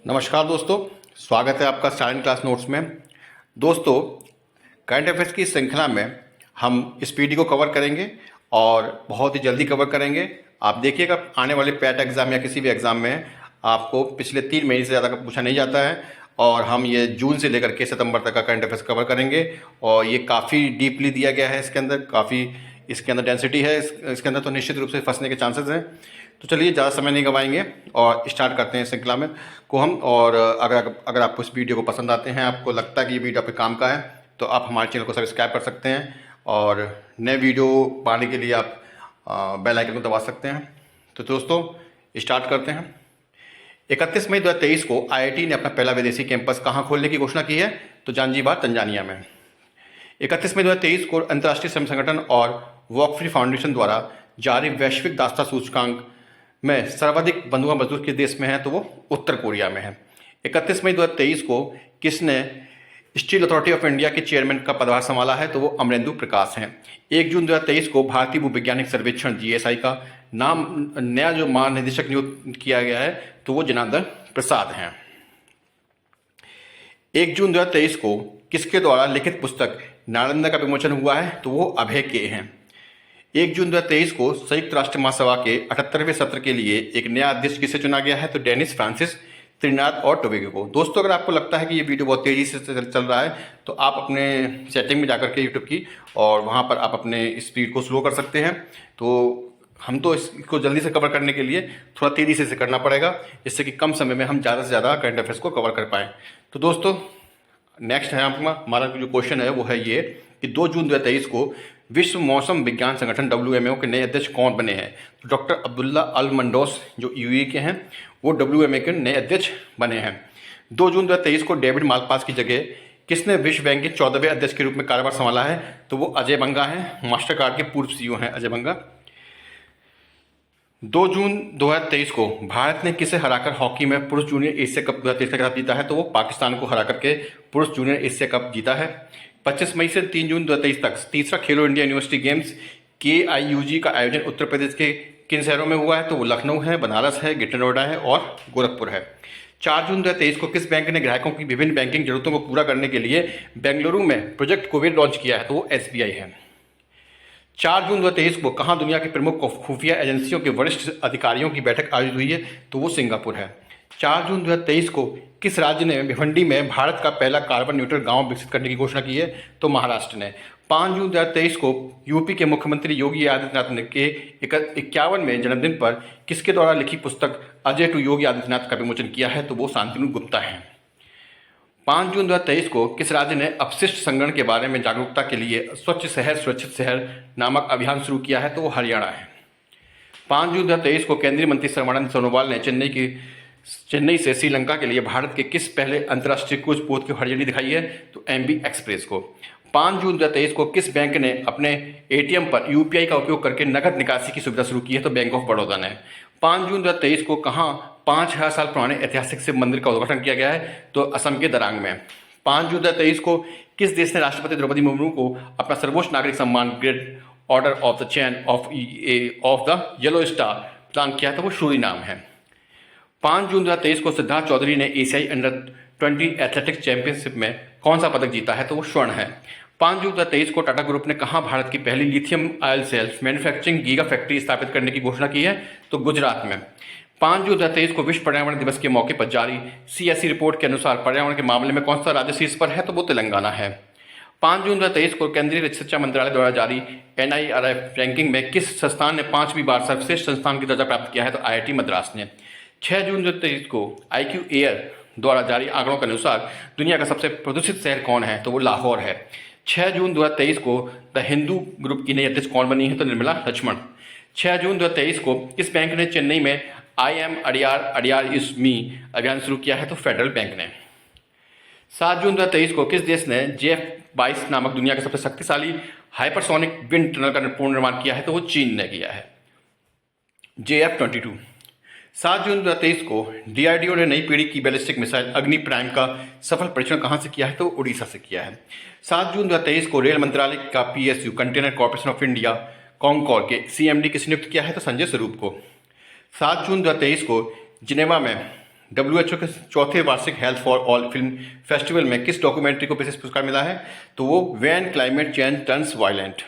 नमस्कार दोस्तों, स्वागत है आपका स्टार्टिंग क्लास नोट्स में। दोस्तों, करंट अफेयर्स की श्रृंखला में हम इस पीडी को कवर करेंगे और बहुत ही जल्दी कवर करेंगे। आप देखिएगा, आने वाले पैट एग्ज़ाम या किसी भी एग्ज़ाम में आपको पिछले 3 महीने से ज़्यादा का पूछा नहीं जाता है और हम ये जून से लेकर के सितंबर तक का करंट अफेयर्स कवर करेंगे और ये काफ़ी डीपली दिया गया है। इसके अंदर काफ़ी इसके अंदर डेंसिटी है इसके अंदर, तो निश्चित रूप से फंसने के चांसेस हैं। तो चलिए ज़्यादा समय नहीं गवाएंगे और स्टार्ट करते हैं श्रृंखला में को हम। और अगर आपको इस वीडियो को पसंद आते हैं, आपको लगता है कि ये वीडियो आपके काम का है, तो आप हमारे चैनल को सब्सक्राइब कर सकते हैं और नए वीडियो पाने के लिए आप बेल आइकन को दबा सकते हैं। तो दोस्तों स्टार्ट करते हैं। 31 मई 2023 को IIT ने अपना पहला विदेशी कैंपस कहाँ खोलने की घोषणा की है? तो जांजीबार, तंजानिया में। 31 मई 2023 को अंतर्राष्ट्रीय श्रम संगठन और वॉक फ्री फाउंडेशन द्वारा जारी वैश्विक दासता सूचकांक में सर्वाधिक बंधुआ मजदूर किस देश में है? तो वो उत्तर कोरिया में है। 31 मई 2023 को किसने स्टील अथॉरिटी ऑफ इंडिया के चेयरमैन का पदभार संभाला है? तो वो अमरेंदु प्रकाश हैं। 1 जून 2023 को भारतीय भूवैज्ञानिक सर्वेक्षण GSI का नाम नया जो महानिदेशक नियुक्त किया गया है, तो वो जनार्दन प्रसाद हैं। 1 जून 2023 को किसके द्वारा लिखित पुस्तक नालंदा का विमोचन हुआ है? तो वो अभय के हैं। 1 जून 2023 को संयुक्त राष्ट्र महासभा के 78वें सत्र के लिए एक नया अध्यक्ष किसे चुना गया है? तो डेनिस फ्रांसिस त्रिनाद और टोबेगो को। दोस्तों, अगर आपको लगता है कि ये वीडियो बहुत तेज़ी से चल रहा है, तो आप अपने सेटिंग में जाकर के यूट्यूब की और वहाँ पर आप अपने स्पीड को स्लो कर सकते हैं। तो हम तो इसको जल्दी से कवर करने के लिए थोड़ा तेज़ी से इसे करना पड़ेगा, जिससे कि कम समय में हम ज़्यादा से ज़्यादा करंट अफेयर्स को कवर कर पाएँ। तो दोस्तों नेक्स्ट है हमारा जो क्वेश्चन है वो है ये कि 2 जून 2023 को विश्व मौसम विज्ञान संगठन WMO के नए अध्यक्ष कौन बने हैं? तो डॉक्टर अब्दुल्ला अल मंडोस जो UAE के हैं, वो WMO के नए अध्यक्ष बने हैं। 2 जून 2023 को डेविड मालपास की जगह किसने विश्व बैंक के 14वें अध्यक्ष के रूप में कार्यभार संभाला है? तो वो अजय बंगा हैं। मास्टर कार्ड के पूर्व CEO हैं अजय बंगा। 2 जून 2023 को भारत ने किसे हराकर हॉकी में पुरुष जूनियर एशिया कप 2023 का खिताब जीता है? तो वो पाकिस्तान को हरा करके पुरुष जूनियर एशिया कप जीता है। 25 मई से 3 जून 2023 तक तीसरा खेलो इंडिया यूनिवर्सिटी गेम्स KIUG का आयोजन उत्तर प्रदेश के किन शहरों में हुआ है? तो वो लखनऊ है, बनारस है, ग्रेटर नोएडा है और गोरखपुर है। 4 जून 2023 को किस बैंक ने ग्राहकों की विभिन्न बैंकिंग जरूरतों को पूरा करने के लिए बेंगलुरु में प्रोजेक्ट कोविड लॉन्च किया है? तो वो SBI है। 4 जून 2023 को कहाँ दुनिया की प्रमुख खुफिया एजेंसियों के वरिष्ठ अधिकारियों की बैठक आयोजित हुई है? तो वो सिंगापुर है। 4 जून 2023 को किस राज्य ने भिवंडी में भारत का पहला कार्बन न्यूट्रल गांव विकसित करने की घोषणा की है? तो महाराष्ट्र ने। 5 जून 2023 को यूपी के मुख्यमंत्री योगी आदित्यनाथ ने के 51वें जन्मदिन पर किसके द्वारा लिखी पुस्तक अजय टू योगी आदित्यनाथ का विमोचन किया है? तो वो शांतनु गुप्ता हैं। 5 जून 2023 को किस राज्य ने अपशिष्ट संग्रहण के बारे में जागरूकता के लिए स्वच्छ शहर सुरक्षित शहर नामक अभियान शुरू किया है? तो वो हरियाणा है। 5 जून 2023 को केंद्रीय मंत्री सर्बानंद सोनोवाल ने चेन्नई से श्रीलंका के लिए भारत के किस पहले अंतर्राष्ट्रीय क्रूज पोत की हरी झंडी दिखाई है? तो MV एक्सप्रेस को। 5 जून 2023 को किस बैंक ने अपने ATM पर UPI का उपयोग करके नकद निकासी की सुविधा शुरू की है? तो बैंक ऑफ बड़ौदा ने। 5 जून 2023 को कहाँ 5000 साल पुराने ऐतिहासिक शिव मंदिर का उद्घाटन किया गया है? तो असम के दरांग में। 5 जून 2023 को किस देश ने राष्ट्रपति द्रौपदी मुर्मू को अपना सर्वोच्च नागरिक सम्मान great order of the chain of the yellow star प्रदान किया? तो वो सूरीनाम है। 5 जून 2023 को सिद्धार्थ चौधरी ने एशियाई अंडर-20 एथलेटिक्स चैंपियनशिप में कौन सा पदक जीता है? तो वो स्वर्ण है। 5 जून 2023 को टाटा ग्रुप ने कहाँ भारत की पहली lithium ion cells manufacturing giga factory स्थापित करने की घोषणा की है? तो गुजरात में। 5 जून 2023 को विश्व पर्यावरण दिवस के मौके पर जारी CSE रिपोर्ट के अनुसार पर्यावरण के मामले में कौन सा राज्य शीर्ष पर है? तो वो तेलंगाना है। 5 जून 2023 को केंद्रीय शिक्षा मंत्रालय द्वारा जारी NIRF रैंकिंग में किस संस्थान ने 5वीं बार सर्वश्रेष्ठ संस्थान की दर्जा प्राप्त किया है? तो IIT मद्रास ने। 6 जून 2023 को IQ एयर द्वारा जारी आंकड़ों के अनुसार दुनिया का सबसे प्रदूषित शहर कौन है? तो वो लाहौर है। 6 जून 2023 को द हिंदू ग्रुप की नई अध्यक्ष कौन बनी है? तो निर्मला लक्ष्मण। 6 जून 2023 को किस बैंक ने चेन्नई में I am Adyar is me अभियान शुरू किया है? तो फेडरल बैंक ने। 7 जून 2023 को किस देश ने JF-22 नामक दुनिया का सबसे शक्तिशाली हाइपरसोनिक विंड टनल का पूर्ण निर्माण किया है? तो वो चीन ने किया है, JF-22। 7 जून 2023 को DRDO ने नई पीढ़ी की बैलिस्टिक मिसाइल अग्नि प्राइम का सफल परीक्षण कहाँ से किया है? तो उड़ीसा से किया है। 7 जून 2023 को रेल मंत्रालय का PSU container corporation of India CONCOR के CMD किसे नियुक्त किया है? तो संजय स्वरूप को। 7 जून 2023 को जिनेवा में WHO के चौथे वार्षिक health for all film festival में किस डॉक्यूमेंट्री को विशेष पुरस्कार मिला है? तो वो when climate change turns violent.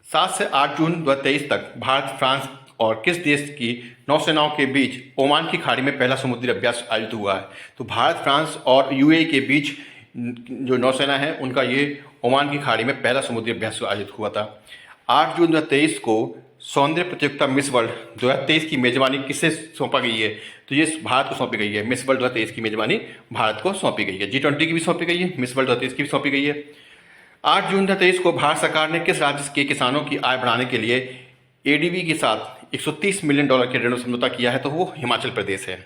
7 से 8 जून 2023 तक भारत, फ्रांस और किस देश की नौसेनाओं के बीच ओमान की खाड़ी में पहला समुद्री अभ्यास आयोजित हुआ है? तो भारत, फ्रांस और यूएई के बीच जो नौसेना है उनका ये ओमान की खाड़ी में पहला समुद्री अभ्यास आयोजित हुआ था। 8 जून 2023 को सौंदर्य प्रतियोगिता मिस वर्ल्ड 2023 की मेजबानी किसे सौंपा गई है? तो ये भारत को सौंपी गई है। मिस वर्ल्ड 2023 की मेजबानी भारत को सौंपी गई है। G20 की भी सौंपी गई है, मिस वर्ल्ड 2023 की भी सौंपी गई है। 8 जून 2023 को भारत सरकार ने किस राज्य के किसानों की आय बढ़ाने के लिए एडीबी के साथ $130 मिलियन के ऋण समझौता किया है? तो वो हिमाचल प्रदेश है।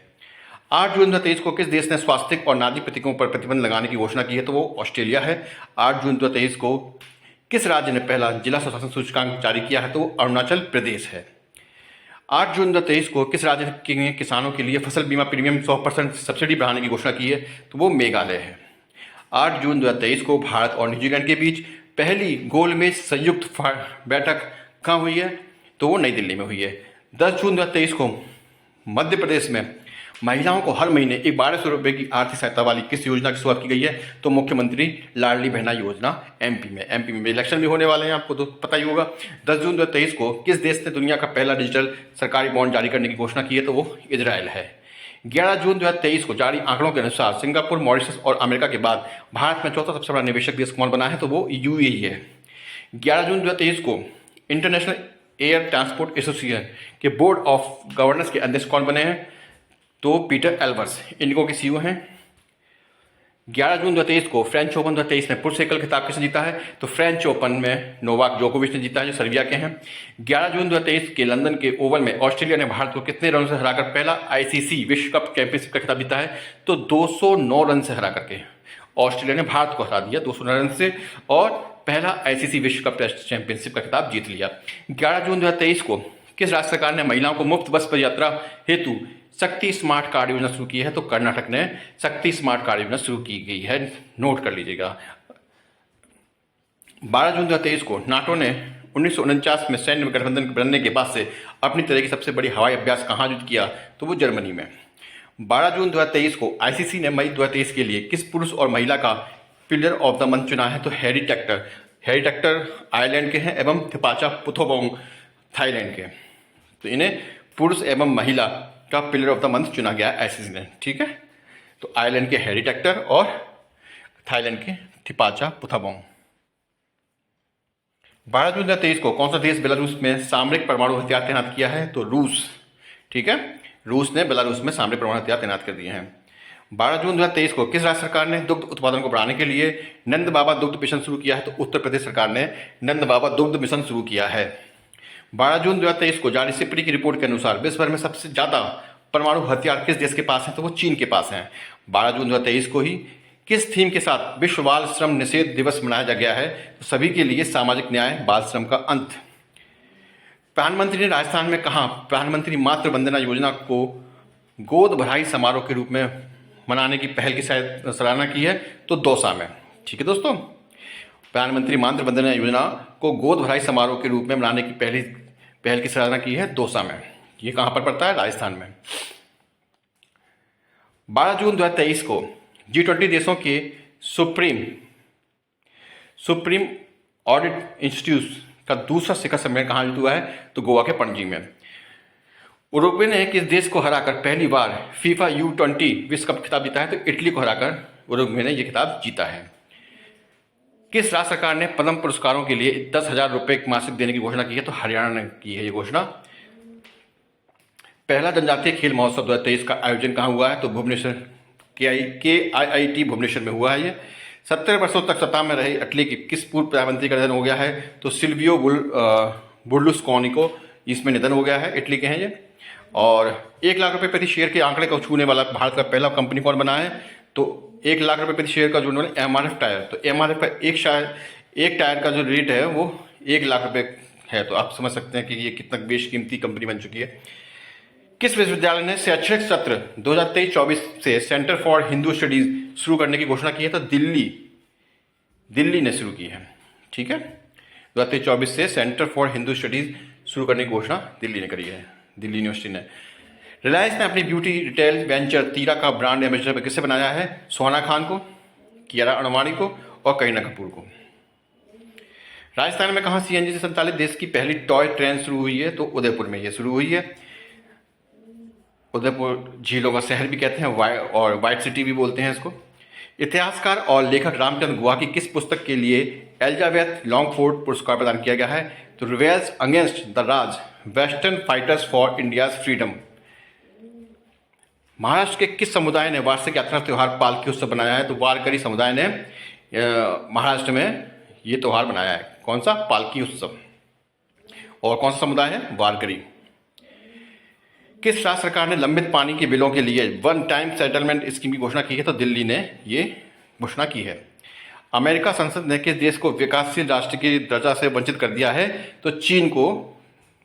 8 जून 2023 को किस देश ने स्वास्थ्य और नादी प्रतीकों पर प्रतिबंध लगाने की घोषणा की है? तो वो ऑस्ट्रेलिया है। 8 जून 2023 को किस राज्य ने पहला जिला सुशासन सूचकांक जारी किया है? तो वो अरुणाचल प्रदेश है। 8 जून 2023 को किस राज्य के किसानों के लिए फसल बीमा प्रीमियम 100% सब्सिडी बढ़ाने की घोषणा की है? तो वो मेघालय है। 8 जून 2023 को भारत और न्यूजीलैंड के बीच पहली गोलमेज संयुक्त बैठक कहाँ हुई है? तो वो नई दिल्ली में हुई है। 10 जून 2023 को मध्य प्रदेश में महिलाओं को हर महीने 1200 रुपये की आर्थिक सहायता वाली किस योजना की शुरुआत की गई है? तो मुख्यमंत्री लाडली बहना योजना एमपी में इलेक्शन भी होने वाले हैं, आपको तो पता ही होगा। 10 जून 2023 को किस देश ने दुनिया का पहला डिजिटल सरकारी बॉन्ड जारी करने की घोषणा की है? तो वो इजराइल है। 11 जून 2023 को जारी आंकड़ों के अनुसार सिंगापुर, मॉरिशस और अमेरिका के बाद भारत में चौथा सबसे बड़ा निवेशक देश कौन बना है? तो वो यूएई है। 11 जून 2023 को इंटरनेशनल एयर ट्रांसपोर्ट एसोसिएशन के बोर्ड ऑफ गवर्नर्स के अध्यक्ष कौन बने हैं? तो पीटर एल्बर्स इंडिगो के सीईओ हैं। 11 जून 2023 को फ्रेंच ओपन 2023 में पुरुष एकल खिताब किसने जीता है? तो फ्रेंच ओपन में नोवाक जोकोविच ने जीता है, जो सर्बिया के हैं। 11 जून 2023 के लंदन के ओवल में ऑस्ट्रेलिया ने भारत को कितने रन से हराकर पहला आईसीसी विश्व कप चैंपियनशिप का खिताब जीता है? तो 209 रन से हरा करके ऑस्ट्रेलिया ने भारत को हरा दिया 209 रन से और पहला आईसीसी विश्व कप टेस्ट चैंपियनशिप का खिताब जीत लिया। 11 जून 2023 को किस राज्य सरकार ने महिलाओं को मुफ्त बस पर यात्रा हेतु शक्ति स्मार्ट कार्ड योजना शुरू की है? तो कर्नाटक ने शक्ति स्मार्ट कार्ड योजना शुरू की गई है, नोट कर लीजिएगा। 12 जून 2023 को नाटो ने 1949 में सैन्य गठबंधन बनने के बाद से अपनी तरह की सबसे बड़ी हवाई अभ्यास कहाँ आयोजित किया? तो वो जर्मनी में। 12 जून 2023 को आईसीसी ने मई 2023 के लिए किस पुरुष और महिला का पिलर ऑफ द मंथ चुना है? तो हैरी टेक्टर आयरलैंड के हैं एवं थिपाचा पुथोबोंग थाईलैंड के। तो इन्हें पुरुष एवं महिला का पिलर ऑफ द मंथ चुना गया आईसीसी ने, ठीक है। तो आयरलैंड के हैरी टेक्टर और थाईलैंड के थिपाचा पुथोबोंग। 12 जून 2023 को कौन सा देश बेलारूस में सामरिक परमाणु हथियार तैनात किया है? तो रूस, ठीक है। रूस ने बेलारूस में सामरिक परमाणु हथियार तैनात कर दिए हैं। 12 जून 2023 को किस राज्य सरकार ने दुग्ध उत्पादन को बढ़ाने के लिए नंद बाबा दुग्ध मिशन शुरू किया है? तो उत्तर प्रदेश सरकार ने नंद बाबा दुग्ध मिशन शुरू किया है। 12 जून 2023 को जारी सिपरी की रिपोर्ट के अनुसार विश्व भर में सबसे ज्यादा परमाणु हथियार किस देश के पास है? तो वो चीन के पास हैं। 12 जून 2023 को ही किस थीम के साथ विश्व बाल श्रम निषेध दिवस मनाया गया है? तो सभी के लिए सामाजिक न्याय, बाल श्रम का अंत। प्रधानमंत्री ने राजस्थान में कहा प्रधानमंत्री मातृ वंदना योजना को गोद भराई समारोह के रूप में मनाने की पहल की सराहना की है? तो दौसा में, ठीक है दोस्तों। प्रधानमंत्री मातृ वंदना योजना को गोद भराई समारोह के रूप में मनाने की पहल की सराहना की है दौसा में। ये कहां पर पड़ता है? राजस्थान में। 12 जून 2023 को G20 देशों के सुप्रीम ऑडिट इंस्टीट्यूट का दूसरा शिखर सम्मेलन कहां आयोजित हुआ है? तो गोवा के पणजी में। उरुग्वे ने किस देश को हराकर पहली बार फीफा U20 विश्व कप खिताब जीता है? तो इटली को हराकर उरुग्वे ने यह खिताब जीता है। किस राज्य सरकार ने पद्म पुरस्कारों के लिए 10,000 रुपये मासिक देने की घोषणा की है? तो हरियाणा ने की है ये घोषणा। पहला जनजातीय खेल महोत्सव 2023 का आयोजन कहाँ हुआ है? तो भुवनेश्वर KIIT भुवनेश्वर में हुआ है ये। 70 वर्षों तक सत्ता में रहे इटली के किस पूर्व प्रधानमंत्री का निधन हो गया है? तो सिल्वियो बुर्लुस्कोनी को इसमें निधन हो गया है, इटली के हैं ये। और 1 लाख रुपए प्रति शेयर के आंकड़े को छूने वाला भारत का पहला कंपनी कौन बना है? तो 1 लाख रुपए प्रति शेयर का जोड़ने वाले MRF टायर। तो MRF का एक टायर का जो रेट है वो 1 लाख रुपए है। तो आप समझ सकते हैं कि ये कितना बेशकीमती कंपनी बन चुकी है। किस विश्वविद्यालय ने शैक्षणिक सत्र 2023-24 से सेंटर फॉर हिंदू स्टडीज शुरू करने की घोषणा की है? तो दिल्ली ने शुरू की है, ठीक है। 2023-24 से सेंटर फॉर हिंदू स्टडीज शुरू करने की घोषणा दिल्ली ने करी है, दिल्ली यूनिवर्सिटी ने। रिलायंस ने अपनी ब्यूटी रिटेल वेंचर तीरा का ब्रांड एम्बेसडर किससे बनाया है? सोना खान को, कियारा अडवाणी को और करीना कपूर को। राजस्थान में कहाँ सीएनजी से संचालित देश की पहली टॉय ट्रेन शुरू हुई है? तो उदयपुर में ये शुरू हुई है। उदयपुर झीलों का शहर भी कहते हैं और वाइट सिटी भी बोलते हैं इसको। इतिहासकार और लेखक रामचंद्र गुहा की किस पुस्तक के लिए एलिजाबेथ लॉन्गफोर्ड पुरस्कार प्रदान किया गया है? तो rebels against the Raj, western fighters for India's freedom. Maharashtra के किस समुदाय ने वार्षिक यात्रा त्यौहार पालकी उत्सव बनाया है? तो वारकरी समुदाय ने महाराष्ट्र में ये त्यौहार बनाया है। कौन सा? पालकी उत्सव। और कौन सा समुदाय है? वारकरी। किस राज्य सरकार ने लंबित पानी के बिलों के लिए वन टाइम सेटलमेंट स्कीम की घोषणा की है? तो दिल्ली ने ये घोषणा की है। अमेरिका संसद ने किस देश को विकासशील राष्ट्र की दर्जा से वंचित कर दिया है? तो चीन को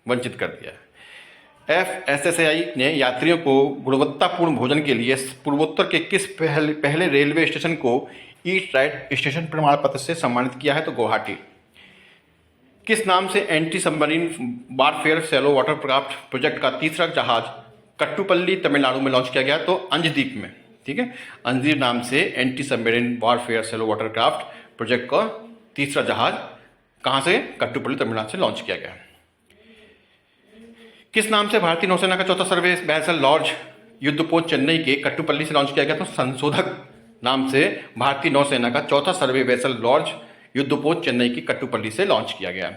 वंचित कर दिया है। FSSAI ने यात्रियों को गुणवत्तापूर्ण भोजन के लिए पूर्वोत्तर के किस पहले रेलवे स्टेशन को ईट राइट स्टेशन प्रमाण पत्र से सम्मानित किया है? तो गुवाहाटी। किस नाम से anti submarine warfare shallow water craft project का तीसरा जहाज कट्टुपल्ली तमिलनाडु में लॉन्च किया गया? तो अंजदीप में। ठीक है, अंजदीप नाम से anti submarine warfare shallow water craft project का तीसरा जहाज कहां से? कट्टुपल्ली तमिलनाडु से लॉन्च किया गया। किस नाम से भारतीय नौसेना का चौथा सर्वे वेसल लॉर्ज युद्धपोत चेन्नई के कट्टुपल्ली से लॉन्च किया गया? तो संशोधक नाम से भारतीय नौसेना का चौथा सर्वे वेसल लॉर्ज युद्धपोत चेन्नई की कट्टुपल्ली से लॉन्च किया गया।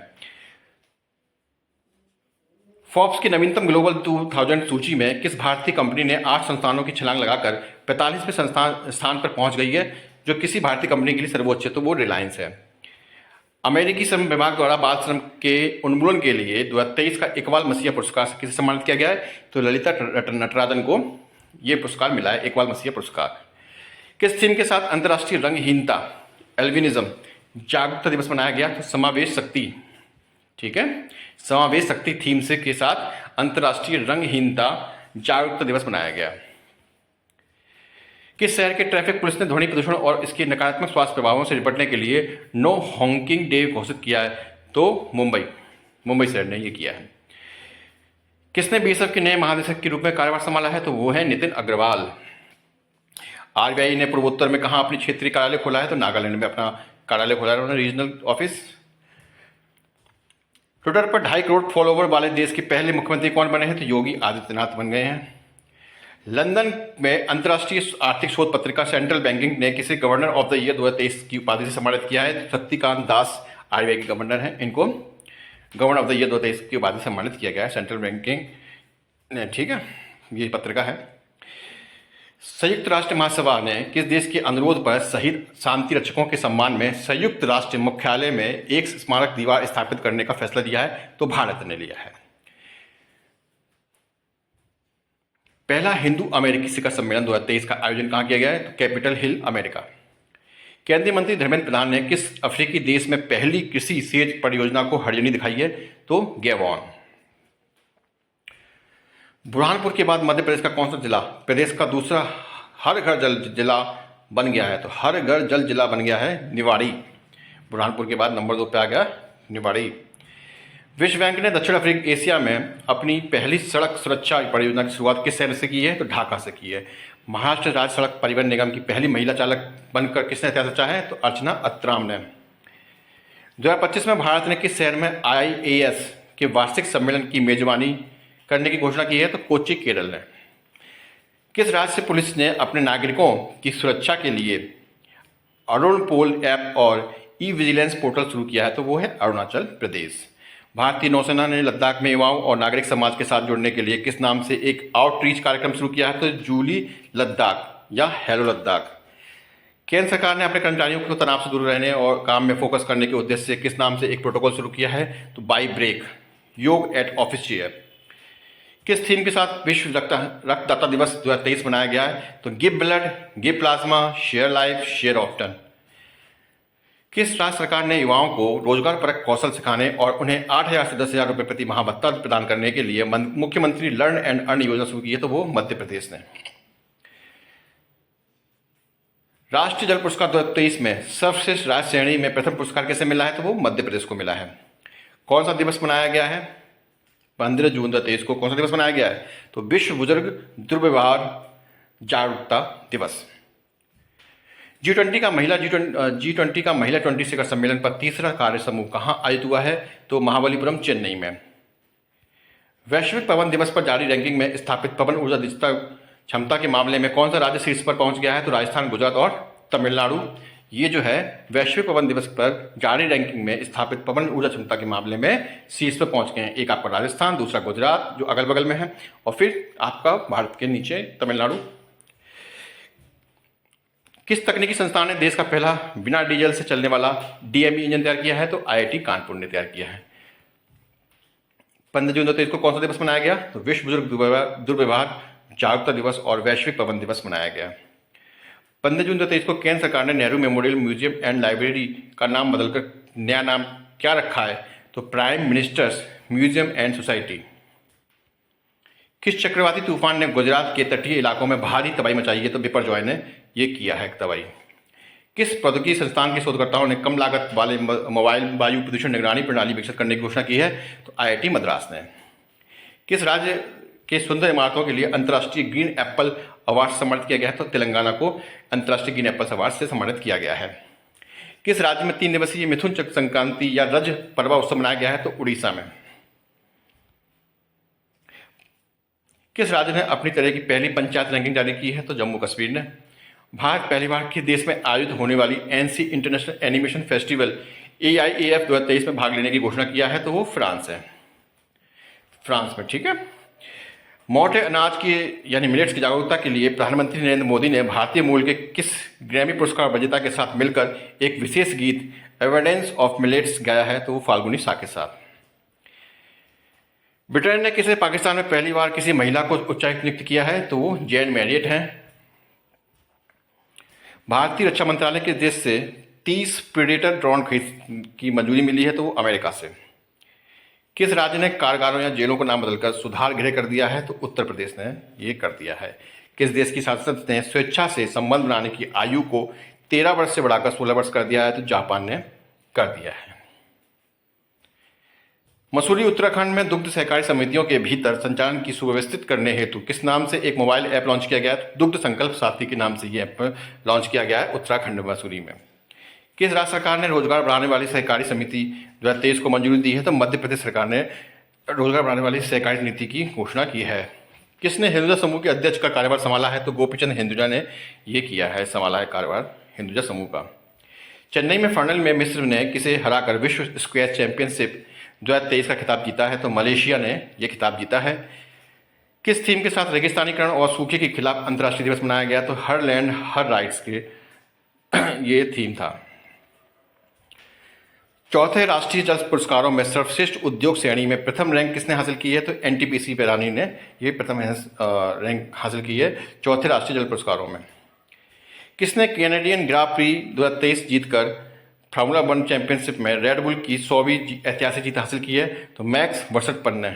फोर्ब्स की नवीनतम ग्लोबल 2000 सूची में किस भारतीय कंपनी ने 8 संस्थानों की छलांग लगाकर 45वें स्थान पर पहुंच गई है? जो किसी भारतीय कंपनी के लिए सर्वोच्च है तो वो रिलायंस है। अमेरिकी श्रम विभाग द्वारा बाल श्रम के उन्मूलन के लिए 2023 का इकबाल मसीहा पुरस्कार से किसे सम्मानित किया गया है? तो ललिता नटराजन को यह पुरस्कार मिला है, इकबाल मसीहा पुरस्कार। किस थीम के साथ अंतर्राष्ट्रीय रंगहीनता एल्बिनिज्म जागरूकता दिवस मनाया गया? तो समावेश शक्ति। ठीक है, समावेश शक्ति थीम से के साथ अंतर्राष्ट्रीय रंगहीनता जागरूकता दिवस मनाया गया। किस शहर के ट्रैफिक पुलिस ने ध्वनि प्रदूषण और इसके नकारात्मक स्वास्थ्य प्रभावों से निपटने के लिए नो हॉन्किंग डे घोषित किया है? तो मुंबई शहर ने यह किया है। किसने बीएसएफ के नए महानिदेशक के रूप में कार्यभार संभाला है? तो वो है नितिन अग्रवाल। आरबीआई ने पूर्वोत्तर में कहां अपनी क्षेत्रीय कार्यालय खोला है? तो नागालैंड में अपना कार्यालय खोला है उन्होंने, रीजनल ऑफिस। ट्विटर पर 2.5 करोड़ फॉलोवर वाले देश के पहले मुख्यमंत्री कौन बने हैं? तो योगी आदित्यनाथ बन गए हैं। लंदन में अंतर्राष्ट्रीय आर्थिक शोध पत्रिका सेंट्रल बैंकिंग ने किसे गवर्नर ऑफ द ईयर 2023 की उपाधि से सम्मानित किया है? शक्तिकांत दास आरबीआई के गवर्नर हैं, इनको गवर्नर ऑफ द ईयर 2023 की उपाधि से सम्मानित किया गया है सेंट्रल बैंकिंग ने। ठीक है, ये पत्रिका है। संयुक्त राष्ट्र महासभा ने किस देश के अनुरोध पर शहीद शांति रक्षकों के सम्मान में संयुक्त राष्ट्र मुख्यालय में एक स्मारक दीवार स्थापित करने का फैसला लिया है? तो भारत ने लिया है। पहला हिंदू अमेरिकी शिखर सम्मेलन 2023 का आयोजन कहां किया गया है? तो कैपिटल हिल, अमेरिका। केंद्रीय मंत्री धर्मेंद्र प्रधान ने किस अफ्रीकी देश में पहली कृषि सेच परियोजना को हरी झंडी दिखाई है? तो गैबोन। बुरहानपुर के बाद मध्य प्रदेश का कौन सा जिला प्रदेश का दूसरा हर घर जल जिला बन गया है? तो हर घर जल जिला बन गया है निवाड़ी। बुरहानपुर के बाद नंबर 2 पे आ गया निवाड़ी। विश्व बैंक ने दक्षिण अफ्रीका एशिया में अपनी पहली सड़क सुरक्षा परियोजना की शुरुआत किस शहर से की है? तो ढाका से की है। महाराष्ट्र राज्य सड़क परिवहन निगम की पहली महिला चालक बनकर किसने इतिहास रचा है? तो अर्चना अत्राम ने। 2025 में भारत ने किस शहर में IAS के वार्षिक सम्मेलन की मेजबानी करने की घोषणा की है? तो कोच्चि, केरल ने। किस राज्य पुलिस ने अपने नागरिकों की सुरक्षा के लिए अरुण पोल ऐप और ई-विजिलेंस पोर्टल शुरू किया है? तो वो है अरुणाचल प्रदेश। भारतीय नौसेना ने लद्दाख में युवाओं और नागरिक समाज के साथ जुड़ने के लिए किस नाम से एक आउटरीच कार्यक्रम शुरू किया है? तो जूली लद्दाख या हेलो लद्दाख। केंद्र सरकार ने अपने कर्मचारियों को तनाव से दूर रहने और काम में फोकस करने के उद्देश्य से किस नाम से एक प्रोटोकॉल शुरू किया है? तो बाई ब्रेक, योग एट ऑफिस चेयर। किस थीम के साथ विश्व रक्तदाता दिवस 2023 मनाया गया है? तो give blood, give plasma, share life, share often. किस राज्य सरकार ने युवाओं को रोजगार परक कौशल सिखाने और उन्हें 8,000 से 10,000 रुपये प्रति माह भत्ता प्रदान करने के लिए मुख्यमंत्री लर्न एंड अर्न योजना शुरू की है? तो वो मध्य प्रदेश ने। राष्ट्रीय जल पुरस्कार 2023 में सर्वश्रेष्ठ राज्य श्रेणी में प्रथम पुरस्कार किसे मिला है? तो वो मध्य प्रदेश को मिला है। कौन सा दिवस मनाया गया है? 15 जून 2023 को कौन सा दिवस मनाया गया है? तो विश्व बुजुर्ग दुर्व्यवहार जागरूकता दिवस। G20 का महिला 20 शिखर सम्मेलन पर तीसरा कार्य समूह कहाँ आयोजित हुआ है? तो महाबलीपुरम, चेन्नई में। वैश्विक पवन दिवस पर जारी रैंकिंग में स्थापित पवन ऊर्जा क्षमता के मामले में कौन सा राज्य शीर्ष पर पहुंच गया है? तो राजस्थान, गुजरात और तमिलनाडु। ये जो है वैश्विक पवन दिवस पर जारी रैंकिंग में स्थापित पवन ऊर्जा क्षमता के मामले में शीर्ष पर पहुंच गए हैं। एक आपका राजस्थान, दूसरा गुजरात जो अगल बगल में है, और फिर आपका भारत के नीचे तमिलनाडु। किस तकनीकी संस्थान ने देश का पहला बिना डीजल से चलने वाला DME इंजन तैयार किया है? तो IIT कानपुर ने तैयार किया है। 15 जून 2023 को कौन सा दिवस मनाया गया? तो विश्व बुजुर्ग दुर्व्यवहार जागरूकता दिवस और वैश्विक पवन दिवस मनाया गया। 15 जून 2023 को केंद्र सरकार ने Nehru memorial museum and library का नाम बदलकर नया नाम क्या रखा है? तो prime ministers museum and society. किस चक्रवाती तूफान ने गुजरात के तटीय इलाकों में भारी तबाही मचाई है? तो बिपरजॉय ने ये किया है तबाही। किस प्रौद्योगिकी संस्थान के शोधकर्ताओं ने कम लागत वाले मोबाइल वायु प्रदूषण निगरानी प्रणाली विकसित करने की घोषणा की है? तो IIT मद्रास ने। किस राज्य के सुंदर इमारतों के लिए अंतर्राष्ट्रीय ग्रीन एप्पल अवार्ड से सम्मानित किया गया है? तो तेलंगाना को अंतर्राष्ट्रीय ग्रीन एप्पल अवार्ड से सम्मानित किया गया है। किस राज्य में 3 दिवसीय मिथुन चक्र संक्रांति या रज पर्व उत्सव मनाया गया है? तो उड़ीसा में। किस राज्य ने अपनी तरह की पहली पंचायत रैंकिंग जारी की है? तो जम्मू कश्मीर ने। भारत पहली बार किस देश में आयोजित होने वाली NC international animation festival AIAF 2023 में भाग लेने की घोषणा किया है? तो वो फ्रांस है, फ्रांस में। ठीक है। मोटे अनाज की यानी मिलेट्स की जागरूकता के लिए प्रधानमंत्री नरेंद्र मोदी ने भारतीय मूल के किस ग्रैमी पुरस्कार विजेता के साथ मिलकर एक विशेष गीत एविडेंस ऑफ मिलेट्स गाया है? तो वो फाल्गुनी सा के साथ। ब्रिटेन ने किसे पाकिस्तान में पहली बार किसी महिला को उच्चायुक्त नियुक्त किया है? तो वो जेन मैरियट हैं। भारतीय रक्षा मंत्रालय के देश से 30 प्रेडेटर ड्रोन खरीद की मंजूरी मिली है? तो वो अमेरिका से। किस राज्य ने कारागारों या जेलों का नाम बदलकर सुधार गृह कर दिया है? तो उत्तर प्रदेश ने ये कर दिया है। किस देश की संसद ने स्वेच्छा से संबंध बनाने की आयु को 13 वर्ष से बढ़ाकर 16 वर्ष कर दिया है? तो जापान ने कर दिया है। मसूरी उत्तराखंड में दुग्ध सहकारी समितियों के भीतर संचालन की सुव्यवस्थित करने हेतु किस नाम से एक मोबाइल ऐप लॉन्च किया गया है? दुग्ध संकल्प साथी के नाम से ये ऐप लॉन्च किया गया है उत्तराखंड मसूरी में। किस राज्य सरकार ने रोजगार बढ़ाने वाली सहकारी समिति 2023 को मंजूरी दी है? तो मध्य प्रदेश सरकार ने रोजगार बढ़ाने वाली सहकारी नीति की घोषणा की है। किसने हिंदुजा समूह के अध्यक्ष का कार्यभार संभाला है? तो गोपीचंद हिंदुजा ने ये किया है, संभाला है कार्यभार हिंदुजा समूह का। चेन्नई में फाइनल में मिस्र ने किसे हराकर विश्व स्क्वैश चैंपियनशिप 2023 का खिताब जीता है? तो मलेशिया ने यह खिताब जीता है। किस थीम के साथ रेगिस्तानीकरण और सूखे के खिलाफ अंतर्राष्ट्रीय दिवस मनाया गया? तो हर लैंड हर राइट्स के ये थीम था। चौथे राष्ट्रीय जल पुरस्कारों में सर्वश्रेष्ठ उद्योग श्रेणी में प्रथम रैंक किसने हासिल की है? तो NTPC पिरानी ने ये प्रथम रैंक हासिल की है चौथे राष्ट्रीय जल पुरस्कारों में। किसने कैनेडियन ग्रां प्री 2023 जीतकर फार्मूला 1 चैंपियनशिप में रेडबुल की 100वीं ऐतिहासिक जीत हासिल की है? तो मैक्स वर्स्टपेन ने।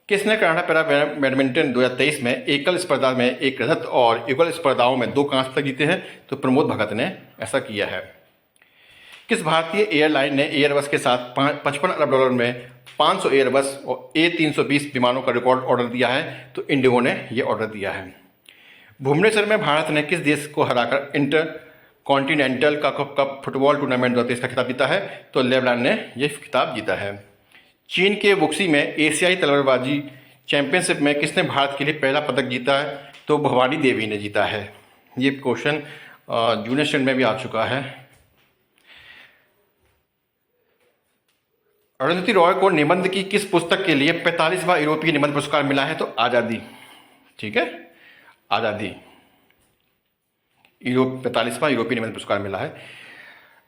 किसने कनाडा पैरा बैडमिंटन 2023 में एकल स्पर्धा में एक रजत और युगल स्पर्धाओं में 2 कांस्य तक जीते हैं? तो प्रमोद भगत ने ऐसा किया है। किस भारतीय एयरलाइन ने एयरबस के साथ 55 अरब डॉलर में 500 एयरबस और A320 विमानों का रिकॉर्ड ऑर्डर दिया है? तो इंडिगो ने यह ऑर्डर दिया है। भुवनेश्वर में भारत ने किस देश को हराकर inter continental cup football tournament 2023 का खिताब जीता है? तो लेबनान ने यह खिताब जीता है। चीन के वुक्सी में एशियाई तलवारबाजी चैंपियनशिप में किसने भारत के लिए पहला पदक जीता है? तो भवानी देवी ने जीता है। ये क्वेश्चन जूनियर स्टैंड में भी आ चुका है। अरुंधति रॉय को निबंध की किस पुस्तक के लिए 45वां यूरोपीय निबंध पुरस्कार मिला है? तो आज़ादी। ठीक है, आज़ादी 45वां यूरोपीय निबंध पुरस्कार मिला है।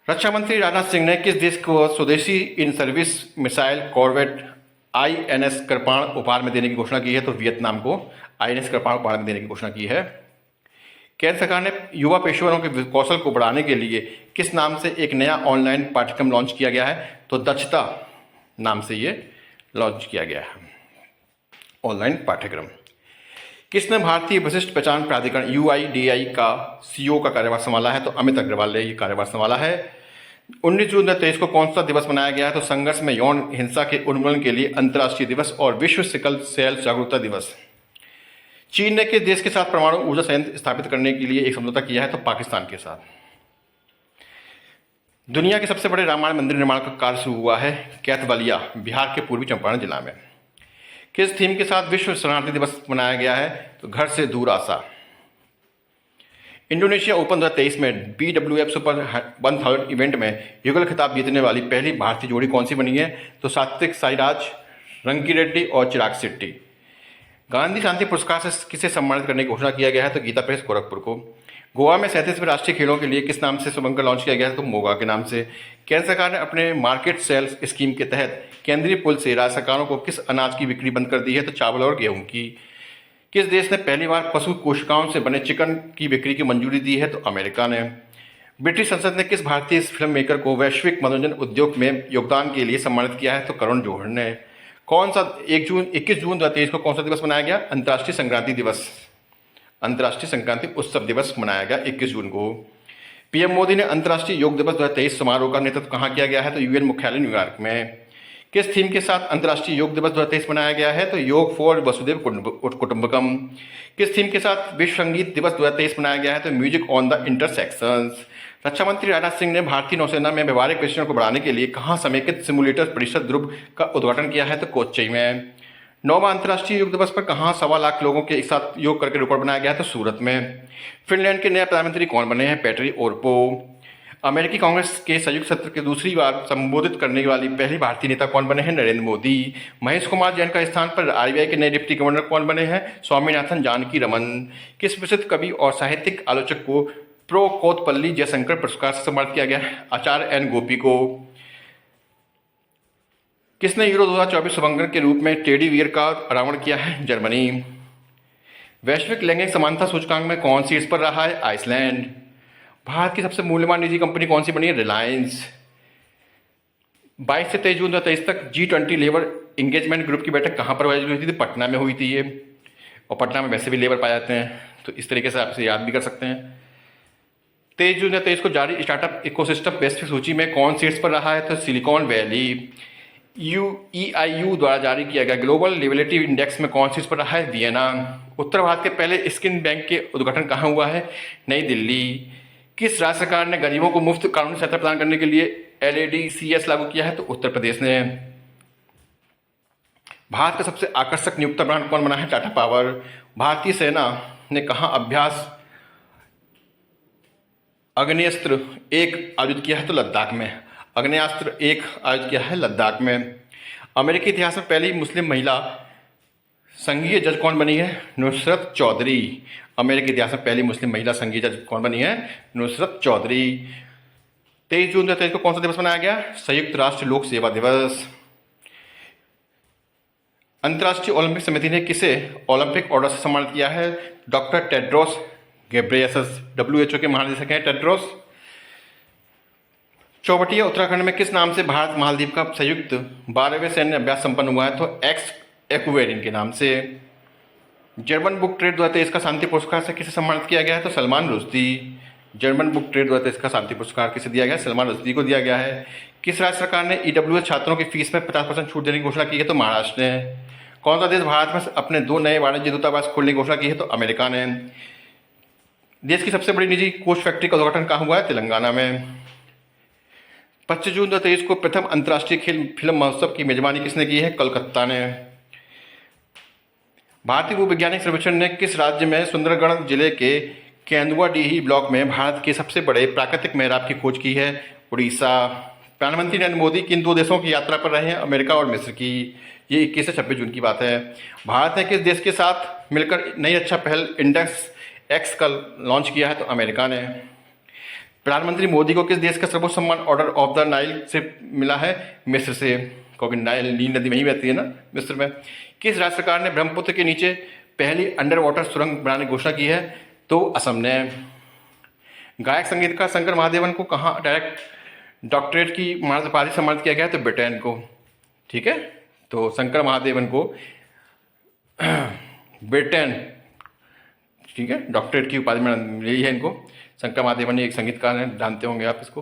रक्षा मंत्री राजनाथ सिंह ने किस देश को स्वदेशी in service missile corvette INS कृपाण उपहार में देने की घोषणा की है? तो वियतनाम को INS कृपाण उपहार में देने की घोषणा की है। केंद्र सरकार ने युवा पेशेवरों के कौशल को बढ़ाने के लिए किस नाम से एक नया ऑनलाइन पाठ्यक्रम लॉन्च किया गया है? तो दक्षता नाम से ये लॉन्च किया गया है ऑनलाइन पाठ्यक्रम। किसने भारतीय विशिष्ट पहचान प्राधिकरण UIDAI का CEO का कार्यभार संभाला है? तो अमित अग्रवाल ने ये कार्यभार संभाला है। 19 जून 2023 को कौन सा दिवस मनाया गया है? तो संघर्ष में यौन हिंसा के उन्मूलन के लिए अंतर्राष्ट्रीय दिवस और विश्व सिकल सेल जागरूकता दिवस। चीन ने किस देश के साथ परमाणु ऊर्जा संयंत्र स्थापित करने के लिए एक समझौता किया है? तो पाकिस्तान के साथ। दुनिया के सबसे बड़े रामायण मंदिर निर्माण का कार्य शुरू हुआ है कैथवलिया, बिहार के पूर्वी चंपारण जिला में। किस थीम के साथ विश्व शरणार्थी दिवस मनाया गया है? तो घर से दूर आशा। इंडोनेशिया ओपन 2023 में BWF सुपर 1000 इवेंट में युगल खिताब जीतने वाली पहली भारतीय जोड़ी कौन सी बनी है? तो सात्विक साईराज, रंकी रेड्डी और चिराग शेट्टी। गांधी शांति पुरस्कार से किसे सम्मानित करने की घोषणा किया गया है? तो गीता प्रेस गोरखपुर को। गोवा में 37वें राष्ट्रीय खेलों के लिए किस नाम से शुभंकर लॉन्च किया गया है? तो मोगा के नाम से। केंद्र सरकार ने अपने मार्केट सेल्स स्कीम के तहत केंद्रीय पुल से राज्य सरकारों को किस अनाज की बिक्री बंद कर दी है? तो चावल और गेहूं की। किस देश ने पहली बार पशु कोशिकाओं से बने चिकन की बिक्री की मंजूरी दी है? तो अमेरिका ने। ब्रिटिश संसद ने किस भारतीय फिल्म मेकर को वैश्विक मनोरंजन उद्योग में योगदान के लिए सम्मानित किया है? तो करुण जौहर ने। कौन सा 21 जून 2023 को कौन सा दिवस मनाया गया? अंतर्राष्ट्रीय संक्रांति दिवस। अंतर्राष्ट्रीय संक्रांति उत्सव दिवस मनाया गया 21 जून को। पीएम मोदी ने अंतर्राष्ट्रीय योग दिवस 2023 समारोह का नेतृत्व कहाँ किया गया है? तो यूएन मुख्यालय न्यूयॉर्क में। किस थीम के साथ अंतर्राष्ट्रीय योग दिवस 2023 मनाया गया है? तो योग फॉर वसुदेव कुटुंबकम। किस थीम के साथ विश्व संगीत दिवस 2023 मनाया गया है? तो म्यूजिक ऑन द इंटरसेक्शंस। रक्षा मंत्री राजनाथ सिंह ने भारतीय नौसेना में व्यवहारिक प्रशिक्षण को बढ़ाने के लिए कहाँ समेकित सिमुलेटर परिषद ध्रुव का उद्घाटन किया है? तो कोच्चि में। 9वां अंतर्राष्ट्रीय योग दिवस पर कहाँ 1.25 लाख लोगों के एक साथ योग करके रिकॉर्ड बनाया गया है? तो सूरत में। फिनलैंड के नए प्रधानमंत्री कौन बने हैं? पेटरी ओरपो। अमेरिकी कांग्रेस के संयुक्त सत्र के दूसरी बार संबोधित करने वाली पहली भारतीय नेता कौन बने हैं? नरेंद्र मोदी। महेश कुमार जैन का स्थान पर आरबीआई के नए डिप्टी गवर्नर कौन बने हैं? स्वामीनाथन जानकी रमन। किस प्रसिद्ध कवि और साहित्यिक आलोचक को प्रो कोतपल्ली जयशंकर पुरस्कार से सम्मानित किया गया? आचार्य एन गोपी को। किसने यूरो 2024 शुभंकर के रूप में टेडी बियर का अनावरण किया है? जर्मनी। वैश्विक लैंगिक समानता सूचकांक में कौन सी शीर्ष पर रहा है? आइसलैंड। भारत की सबसे मूल्यवान निजी कंपनी कौन सी बनी है? रिलायंस। 22 से 23 जून 2023 तक G20 लेबर इंगेजमेंट ग्रुप की बैठक कहाँ पर आयोजित हुई थी? पटना में हुई थी ये। और पटना में वैसे भी लेबर पाए जाते हैं, तो इस तरीके से आप इसे याद भी कर सकते हैं। 23 जून 2023 को जारी स्टार्टअप इकोसिस्टम बेस्ट सूची में कौन शीर्ष पर रहा है? तो सिलिकॉन वैली। EIU द्वारा जारी किया गया ग्लोबल लिबरेटी इंडेक्स में कौन शीर्ष पर रहा है? वियना। उत्तर भारत के पहले स्किन बैंक के उद्घाटन कहाँ हुआ है? नई दिल्ली। किस राज्य सरकार ने गरीबों को मुफ्त कानूनी सहायता प्रदान करने के लिए LADCS लागू किया है? तो उत्तर प्रदेश ने। भारत का सबसे आकर्षक नियुक्ता ब्रांड कौन बना है? टाटा पावर। भारतीय सेना ने कहाँ अभ्यास आग्नेयास्त्र 1 आयोजित किया है? तो लद्दाख में। आग्नेयास्त्र 1 आयोजित किया है लद्दाख में। अमेरिकी इतिहास में पहली मुस्लिम महिला संघीय जज कौन बनी है? नुसरत चौधरी। अमेरिकी इतिहास में पहली मुस्लिम महिला संघीय जज कौन बनी है? नुसरत चौधरी। 23 जून 2023 को कौन सा दिवस मनाया गया? संयुक्त राष्ट्र लोक सेवा दिवस। अंतर्राष्ट्रीय ओलंपिक समिति ने किसे ओलंपिक ऑर्डर से सम्मानित किया है? Doctor Tedros Ghebreyesus. WHO के महानिदेशक हैं टेड्रोस। चौबटिया उत्तराखंड में किस नाम से भारत मालदीव का संयुक्त 12वें सैन्य अभ्यास संपन्न हुआ है? तो एक्स एक्वेरिन के नाम से। जर्मन बुक ट्रेड 2023 का शांति पुरस्कार से किसे सम्मानित किया गया है? तो Salman Rushdie. German book trade 2023 का शांति पुरस्कार किसे दिया गया? सलमान रुश्दी को दिया गया है। किस राज्य सरकार ने EWS छात्रों की फीस में 50% छूट देने की घोषणा की है? तो महाराष्ट्र ने। कौन सा देश भारत में अपने 2 नए वाणिज्य दूतावास खोलने की घोषणा की है? तो अमेरिका ने। देश की सबसे बड़ी निजी कोच फैक्ट्री का उद्घाटन कहाँ हुआ है? तेलंगाना में। 25 जून 2023 को प्रथम अंतर्राष्ट्रीय खेल फिल्म महोत्सव की मेजबानी किसने की है? कोलकाता ने। भारतीय भूवैज्ञानिक सर्वेक्षण ने किस राज्य में सुंदरगढ़ जिले के केंदुआडीही ब्लॉक में भारत के सबसे बड़े प्राकृतिक मेहराब की खोज की है? उड़ीसा। प्रधानमंत्री नरेंद्र मोदी किन 2 देशों की यात्रा पर रहे हैं? अमेरिका और मिस्र की। ये 21 से 26 जून की बात है। भारत ने किस देश के साथ मिलकर नई रक्षा पहल इंडेक्स X का लॉन्च किया है? तो अमेरिका ने। प्रधानमंत्री मोदी को किस देश का सर्वोच्च सम्मान ऑर्डर ऑफ द नाइल से मिला है? मिस्र से, क्योंकि नील नदी वहीं बहती है ना, मिस्र में। किस राज्य सरकार ने ब्रह्मपुत्र के नीचे पहली अंडर वाटर सुरंग बनाने की घोषणा की है? तो असम ने। गायक संगीतकार शंकर महादेवन को कहाँ डायरेक्ट डॉक्टरेट की उपाधि सम्मानित किया गया है? तो ब्रिटेन को। ठीक है, तो शंकर महादेवन को ब्रिटेन ठीक है, डॉक्टरेट की उपाधि में मिली है इनको। शंकर महादेवन एक संगीतकार हैं, जानते होंगे आप इसको।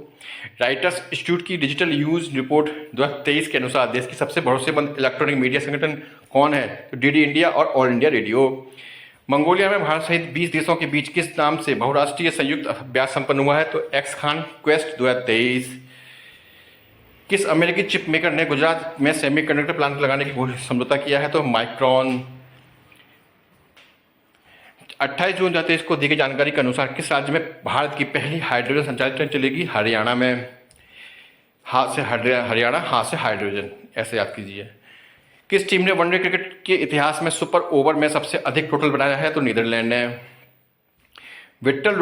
राइटर्स इंस्टीट्यूट की डिजिटल यूज रिपोर्ट 2023 के अनुसार देश की सबसे भरोसेमंद इलेक्ट्रॉनिक मीडिया संगठन कौन है? तो डीडी इंडिया और ऑल इंडिया रेडियो। मंगोलिया में भारत सहित 20 देशों के बीच किस नाम से बहुराष्ट्रीय संयुक्त अभ्यास संपन्न हुआ है? तो एक्स खान क्वेस्ट 2023। किस अमेरिकी चिप मेकर ने गुजरात में सेमीकंडक्टर प्लांट लगाने की समझौता किया है? तो माइक्रॉन। 28 जून 2023 को दी गई जानकारी के अनुसार किस राज्य में भारत की पहली हाइड्रोजन संचालित ट्रेन चलेगी? हरियाणा में। हाथ से हरियाणा, हाथ से हाइड्रोजन, ऐसे याद कीजिए। किस टीम ने वनडे क्रिकेट के इतिहास में सुपर ओवर में सबसे अधिक टोटल बनाया है? तो नीदरलैंड ने। विट्ठल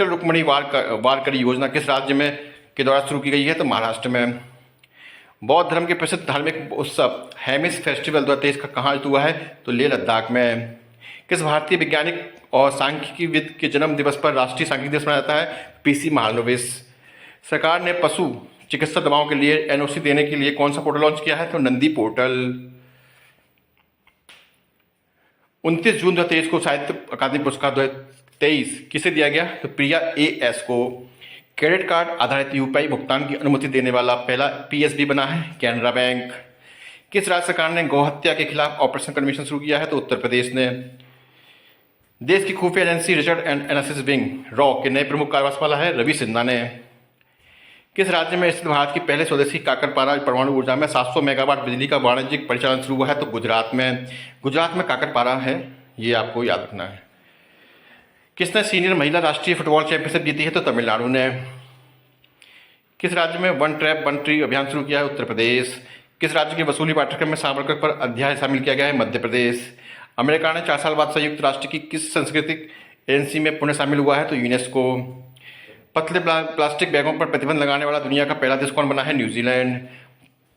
रुक्मणी वारकरी योजना किस राज्य में के द्वारा शुरू की गई है? तो महाराष्ट्र में। बौद्ध धर्म के प्रसिद्ध धार्मिक उत्सव हेमिस फेस्टिवल 2023 का कहाँ हुआ है? तो लेह लद्दाख में। किस भारतीय वैज्ञानिक और सांख्यिकीविद के जन्म दिवस पर राष्ट्रीय सांख्यिकी दिवस मनाया जाता है? पीसी महालनोबिस। सरकार ने पशु चिकित्सा दवाओं के लिए एनओसी देने के लिए कौन सा पोर्टल लॉन्च किया है? तो नंदी पोर्टल। 29 जून 2023 को साहित्य अकादमी पुरस्कार 2023 किसे दिया गया? तो प्रिया एएस को। क्रेडिट कार्ड आधारित यूपीआई भुगतान की अनुमति देने वाला पहला पीएसबी बना है कैनरा बैंक। किस राज्य सरकार ने गौहत्या के खिलाफ ऑपरेशन कमीशन शुरू किया है? तो उत्तर प्रदेश ने। देश की खुफिया agency research and analysis wing raw के नए प्रमुख कार्यवाहक वाला है रवि सिन्हा ने। किस राज्य में स्थित भारत की पहले स्वदेशी काकरपारा परमाणु ऊर्जा में 700 मेगावाट बिजली का वाणिज्यिक परिचालन शुरू हुआ है? तो गुजरात में। गुजरात में काकरपारा है, ये आपको याद रखना है। किसने सीनियर महिला राष्ट्रीय फुटबॉल चैंपियनशिप जीती है? तो तमिलनाडु ने। किस राज्य में वन ट्रैप वन ट्री अभियान शुरू किया है? उत्तर प्रदेश। किस राज्य के वसूली पाठ्यक्रम में सावरकर पर अध्याय शामिल किया गया है? मध्य प्रदेश। अमेरिका ने 4 साल बाद संयुक्त राष्ट्र की किस सांस्कृतिक एजेंसी में पुनः शामिल हुआ है? तो यूनेस्को। पतले प्लास्टिक बैगों पर प्रतिबंध लगाने वाला दुनिया का पहला देश कौन बना है? न्यूजीलैंड।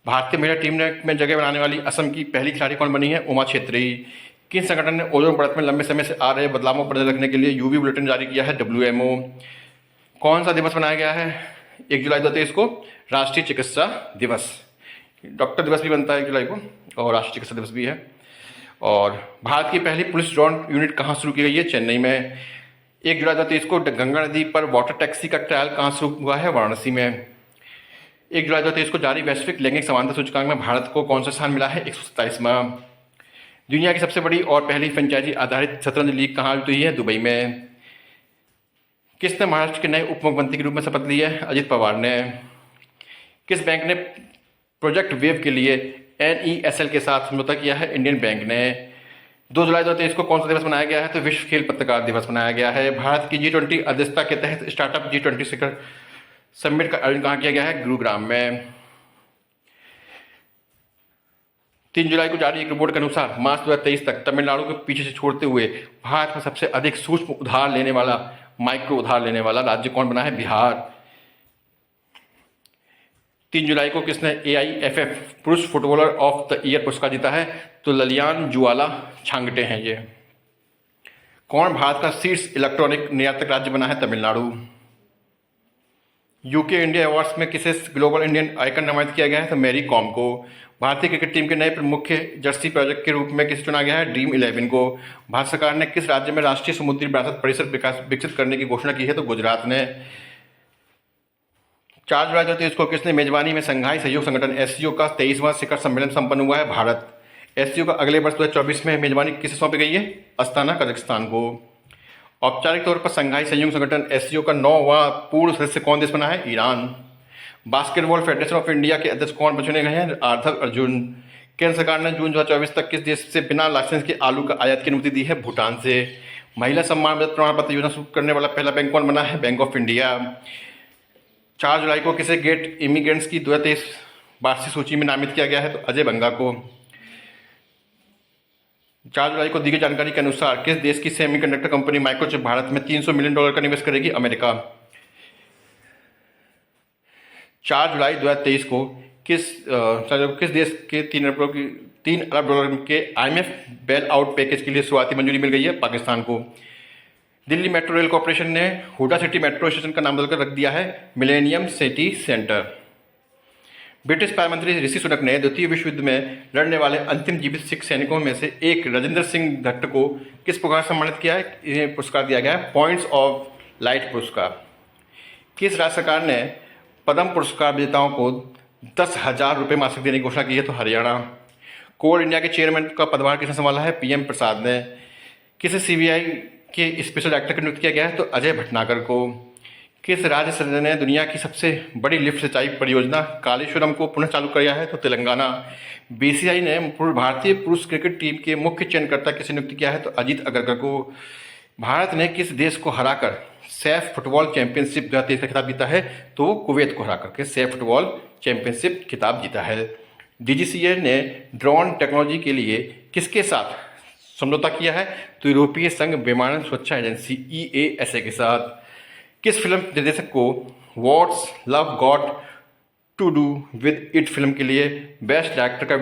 भारतीय महिला टीम में जगह बनाने वाली असम की पहली खिलाड़ी कौन बनी है? उमा छेत्री। किस संगठन ने ओजोन परत में लंबे समय से आ रहे बदलावों पर नजर रखने के लिए यूवी बुलेटिन जारी किया है? डब्ल्यूएमओ। कौन सा दिवस मनाया गया है 1 जुलाई 2023 को? राष्ट्रीय चिकित्सा दिवस। डॉक्टर दिवस भी बनता है 1 जुलाई को, और राष्ट्रीय चिकित्सा दिवस भी है। और भारत की पहली पुलिस ड्रोन यूनिट कहाँ शुरू की गई है? चेन्नई में। 1 जुलाई 2023 को गंगा नदी पर वाटर टैक्सी का ट्रायल कहाँ शुरू हुआ है? वाराणसी में। 1 जुलाई 2023 को जारी वैश्विक लैंगिक समानता सूचकांक में भारत को कौन सा स्थान मिला है? 127वां। दुनिया की सबसे बड़ी और पहली फ्रेंचाइजी आधारित शतरंज लीग कहाँ हुई है? दुबई में। किसने महाराष्ट्र के नए उप मुख्यमंत्री के रूप में शपथ ली है? अजित पवार ने। किस बैंक ने प्रोजेक्ट वेव के लिए एनईएसएल के साथ समझौता किया है? इंडियन बैंक ने। 2 जुलाई 2023 को कौन सा दिवस मनाया गया है? तो विश्व खेल पत्रकार दिवस मनाया गया है। भारत की G20 अध्यक्षता के तहत स्टार्टअप G20 शिखर समिट का आयोजन कहाँ किया गया है? गुरुग्राम में। 3 जुलाई को जारी एक रिपोर्ट के अनुसार मार्च 2023 तक तमिलनाडु को पीछे से छोड़ते हुए भारत में सबसे अधिक सूक्ष्म उधार लेने वाला, माइक्रो उधार लेने वाला राज्य कौन बना है? बिहार। 3 जुलाई को किसने AIFF पुरुष फुटबॉलर ऑफ द ईयर पुरस्कार जीता है? तो ललियान जुआला छांगटे हैं ये। कौन भारत का शीर्ष इलेक्ट्रॉनिक निर्यातक राज्य बना है? तमिलनाडु। यूके इंडिया अवार्ड्स में किसे ग्लोबल इंडियन आइकन नामित किया गया है? तो मैरी कॉम को। भारतीय क्रिकेट टीम के नए मुख्य जर्सी प्रोजेक्ट के रूप में किसे चुना गया है? ड्रीम 11 को। भारत सरकार ने किस राज्य में राष्ट्रीय समुद्री विरासत परिसर विकसित करने की घोषणा की है? तो गुजरात ने। 4 जुलाई 2023 को किसने मेजबानी में संघाई सहयोग संगठन एससीओ का 23वां शिखर सम्मेलन संपन्न हुआ है? भारत। एससीओ का अगले वर्ष 2024 में मेजबानी किसे सौंपी गई है? अस्ताना कजाकिस्तान को। औपचारिक तौर पर संघाई सहयोग संगठन एससीओ का 9वां पूर्ण सदस्य कौन देश बना है? Iran. Basketball federation of India के अध्यक्ष कौन चुने गए हैं? आर्थर अर्जुन। केंद्र सरकार ने जून 2024 तक किस देश से बिना लाइसेंस के आलू का आयात की अनुमति दी है? भूटान से। महिला सम्मान प्रमाण पत्र योजना शुरू करने वाला पहला बैंक कौन बना है? Bank of India. 4 जुलाई को किसे गेट इमिग्रेंट्स की 2023 वार्षिक सूची में नामित किया गया है? तो अजय बंगा को। 4 जुलाई को दी गई जानकारी के अनुसार किस देश की सेमीकंडक्टर कंपनी माइक्रोचिप भारत में $300 मिलियन का निवेश करेगी? अमेरिका। 4 जुलाई 2023 को किस देश के $3 अरब के IMF बेल आउट पैकेज के लिए शुरुआती मंजूरी मिल गई है? पाकिस्तान को। दिल्ली मेट्रो रेल कॉरपोरेशन ने हुडा सिटी मेट्रो स्टेशन का नाम बदलकर रख दिया है मिलेनियम सिटी सेंटर। ब्रिटिश प्रधानमंत्री ऋषि सुनक ने द्वितीय विश्व युद्ध में लड़ने वाले अंतिम जीवित सिख सैनिकों में से एक राजेंद्र सिंह भट्ट को किस प्रकार सम्मानित किया है? इन्हें पुरस्कार दिया गया है पॉइंट्स ऑफ लाइट पुरस्कार। किस राज्य सरकार ने पद्म पुरस्कार विजेताओं को 10,000 रुपये मासिक देने की घोषणा की है? तो हरियाणा। कोल इंडिया के चेयरमैन का पदभार किसने संभाला है? पीएम प्रसाद ने। किसे सीबीआई के स्पेशल डायरेक्टर का नियुक्त किया गया है? तो अजय भटनागर को। किस राज्य सरकार ने दुनिया की सबसे बड़ी लिफ्ट सिंचाई परियोजना कालेश्वरम को पुनः चालू किया है? तो तेलंगाना। बीसीसीआई ने भारतीय पुरुष क्रिकेट टीम के मुख्य चयनकर्ता किसे नियुक्त किया है? तो अजीत अग्रकर को। भारत ने किस देश को हराकर सैफ फुटबॉल चैंपियनशिप 2023 का खिताब जीता है? तो वो कुवैत को हरा करके सैफ फुटबॉल चैंपियनशिप खिताब जीता है। डीजीसीए ने ड्रोन टेक्नोलॉजी के लिए किसके साथ समझौता किया है? तो यूरोपीय संघ विमानन सुरक्षा एजेंसी EASA के साथ। किस फिल्म निर्देशक को what's love got to do with it film के लिए बेस्ट डायरेक्टर का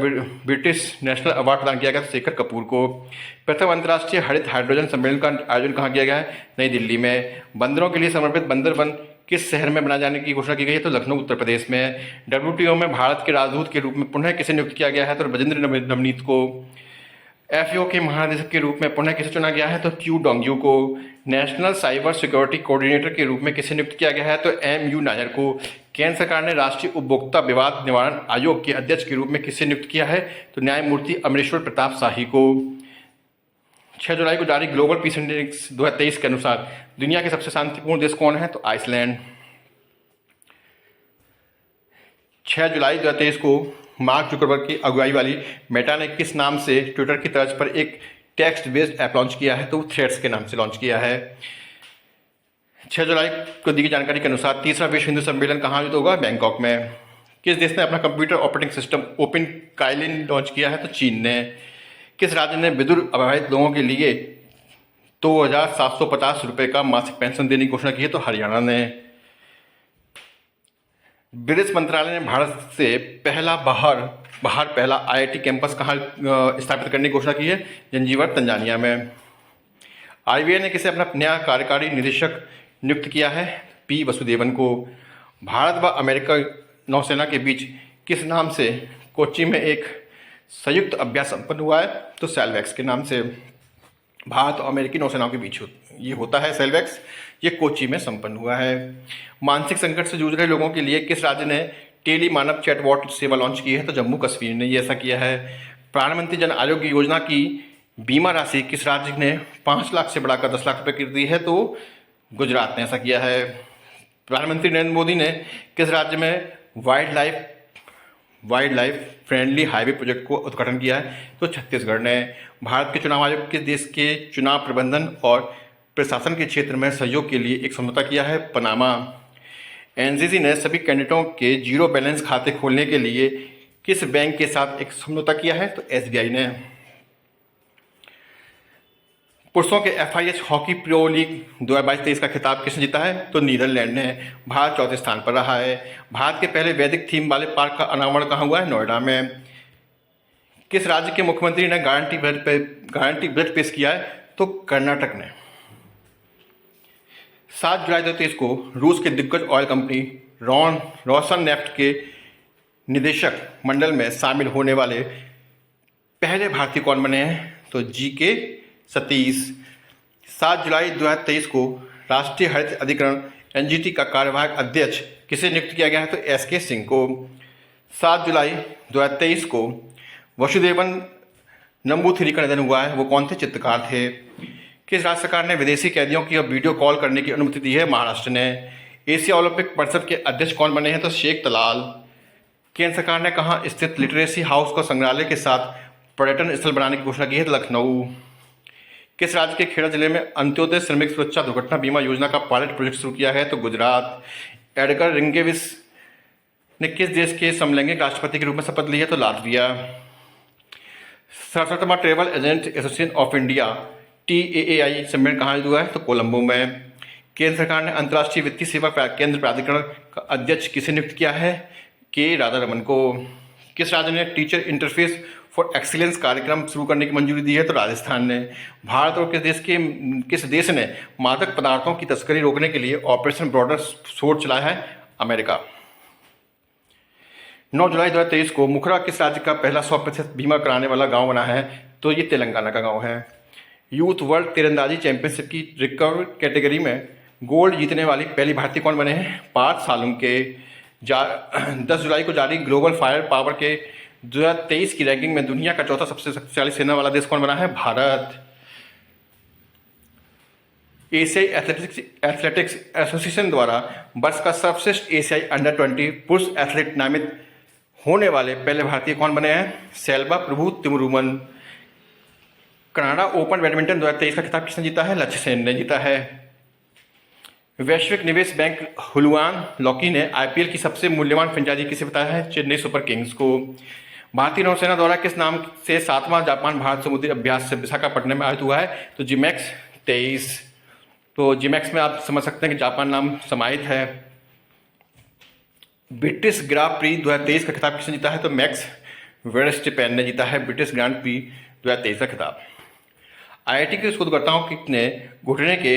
ब्रिटिश नेशनल अवार्ड प्रदान किया गया? शेखर कपूर को। प्रथम अंतर्राष्ट्रीय हरित हाइड्रोजन सम्मेलन का आयोजन कहाँ किया गया है? नई दिल्ली में। बंदरों के लिए समर्पित बंदर वन किस शहर में बनाए जाने की घोषणा की गई है? तो लखनऊ उत्तर प्रदेश में। WTO में भारत के राजदूत के रूप में पुनः किसे नियुक्त किया गया है? तो ब्रजेंद्र नवनीत को। FAO के महानिदेशक के रूप में पुनः किसे चुना गया है? तो क्यू डोंगयू को। नेशनल साइबर सिक्योरिटी कोऑर्डिनेटर के रूप में किसे नियुक्त किया गया है? तो MU नायर को। केंद्र सरकार ने राष्ट्रीय उपभोक्ता विवाद निवारण आयोग के अध्यक्ष के रूप में किसे नियुक्त किया है? तो न्यायमूर्ति अमरेश्वर प्रताप शाही को। 6 जुलाई को जारी ग्लोबल पीस इंडेक्स 2023 के अनुसार दुनिया के सबसे शांतिपूर्ण देश कौन है? तो आइसलैंड। 6 जुलाई 2023 को मार्क जुकरबर्ग की अगुवाई वाली मेटा ने किस नाम से ट्विटर की तर्ज पर एक टेक्स्ट बेस्ड ऐप लॉन्च किया है? तो थ्रेड्स के नाम से लॉन्च किया है। 6 जुलाई को दी गई जानकारी के अनुसार तीसरा विश्व हिंदू सम्मेलन कहाँ आयोजित होगा? बैंकॉक में। किस देश ने अपना computer operating system open Kaelin launch किया है? तो चीन ने। किस राज्य ने विदुर अविवाहित लोगों के लिए 2,750 रुपये का मासिक पेंशन देने की घोषणा की है? तो हरियाणा ने। विदेश मंत्रालय ने भारत से बाहर पहला IIT कैंपस कहाँ स्थापित करने की घोषणा की है? जंजीबर तंजानिया में। RBI ने किसे अपना नया कार्यकारी निदेशक नियुक्त किया है? P वसुदेवन को। भारत व अमेरिका नौसेना के बीच किस नाम से कोच्चि में एक संयुक्त अभ्यास संपन्न हुआ है? तो सेलवैक्स के नाम से। भारत और अमेरिकी नौसेनाओं के बीच ये होता है सेलवैक्स, ये कोच्चि में संपन्न हुआ है। मानसिक संकट से जूझ रहे लोगों के लिए किस राज्य ने टेली मानव चैटबॉट सेवा लॉन्च की है? तो जम्मू कश्मीर ने ये ऐसा किया है। प्रधानमंत्री जन आरोग्य योजना की बीमा राशि किस राज्य ने 5 लाख से बढ़ाकर 10 लाख रुपये कर दी है? तो गुजरात ने ऐसा किया है। प्रधानमंत्री नरेंद्र मोदी ने किस राज्य में wild life friendly highway project को उद्घाटन किया है? तो छत्तीसगढ़ ने। भारत के चुनाव आयोग किस देश के चुनाव प्रबंधन और प्रशासन के क्षेत्र में सहयोग के लिए एक समझौता किया है? पनामा। NCC ने सभी कैंडिडेटों के जीरो बैलेंस खाते खोलने के लिए किस बैंक के साथ एक समझौता किया है? तो SBI ने। पुरुषों के FIH हॉकी प्रो लीग 2022-23 का खिताब किसने जीता है? तो नीदरलैंड ने। भारत चौथे स्थान पर रहा है। भारत के पहले वैदिक थीम वाले पार्क का अनावरण कहाँ हुआ है? नोएडा में। किस राज्य के मुख्यमंत्री ने गारंटी बजट पेश किया है? तो कर्नाटक ने। 7 जुलाई 2023 को रूस के दिग्गज ऑयल कंपनी रोसनेफ्ट के निदेशक मंडल में शामिल होने वाले पहले भारतीय कौन बने हैं? तो GK सतीश। 7 जुलाई 2023 को राष्ट्रीय हरित अधिकरण NGT का कार्यवाहक अध्यक्ष किसे नियुक्त किया गया है? तो SK सिंह को। 7 जुलाई 2023 को वसुदेवन नंबूथिरी का निधन हुआ है। वो कौन थे? चित्रकार थे। किस राज्य सरकार ने विदेशी कैदियों की वीडियो कॉल करने की अनुमति दी है? महाराष्ट्र ने। एशिया ओलंपिक परिषद के अध्यक्ष कौन बने हैं? तो शेख तलाल। केंद्र सरकार ने कहाँ स्थित लिटरेसी हाउस को संग्रहालय के साथ पर्यटन स्थल बनाने की घोषणा की है? लखनऊ। किस राज्य के खेड़ा जिले में अंत्योदय श्रमिक सुरक्षा दुर्घटना बीमा योजना का पायलट प्रोजेक्ट शुरू किया है? तो गुजरात। एडगर रिंगेविस ने किस देश के समलैंगिक राष्ट्रपति के रूप में शपथ ली है? तो लातविया। 67वां travel agent association of India TAAI सम्मेलन कहाँ हुआ है? तो कोलंबो में। केंद्र सरकार ने अंतर्राष्ट्रीय वित्तीय सेवा केंद्र प्राधिकरण का अध्यक्ष किसे नियुक्त किया है? K राधारमन को। किस राज्य ने टीचर इंटरफेस फॉर एक्सीलेंस कार्यक्रम शुरू करने की मंजूरी दी है? तो राजस्थान ने। भारत और किस देश ने मादक पदार्थों की तस्करी रोकने के लिए ऑपरेशन बॉर्डर सोर्स चलाया है? अमेरिका। 9 जुलाई 2023 को मुखरा किस राज्य का पहला 100% बीमा कराने वाला गांव बना है? तो ये तेलंगाना का गांव है। यूथ वर्ल्ड तीरंदाजी चैंपियनशिप की रिकर्व कैटेगरी में गोल्ड जीतने वाली पहली भारतीय कौन बने हैं? 5 सालों के 10 जुलाई को जारी ग्लोबल फायर पावर के 2023 की रैंकिंग में दुनिया का चौथा सबसे शक्तिशाली सेना वाला देश कौन बना है? भारत। एशियाई एथलेटिक्स एसोसिएशन द्वारा वर्ष का सर्वश्रेष्ठ एशियाई अंडर-20 पुरुष एथलीट नामित होने वाले पहले भारतीय कौन बने हैं? सेल्वा प्रभु तिमुरुमन। कनाडा ओपन बैडमिंटन 2023 का खिताब किसने जीता है? लक्ष्य सेन ने जीता है। वैश्विक निवेश बैंक हुलुआन लॉकी ने आईपीएल की सबसे मूल्यवान फ्रेंचाइजी किसे बताया है? चेन्नई सुपर किंग्स को। भारतीय नौसेना द्वारा किस नाम से 7वां जापान भारत समुद्री अभ्यास से विशाखापट्टनम में आयोजित हुआ है? तो जिमैक्स 23। तो जिमैक्स में आप समझ सकते हैं कि जापान नाम समाहित है। ब्रिटिश ग्रां प्री 2023 का खिताब किसने जीता है? तो मैक्स वर्स्टैपेन ने जीता है ब्रिटिश ग्रांड प्री 2023 का खिताब। आईआईटी के शोधकर्ताओं ने घुटने के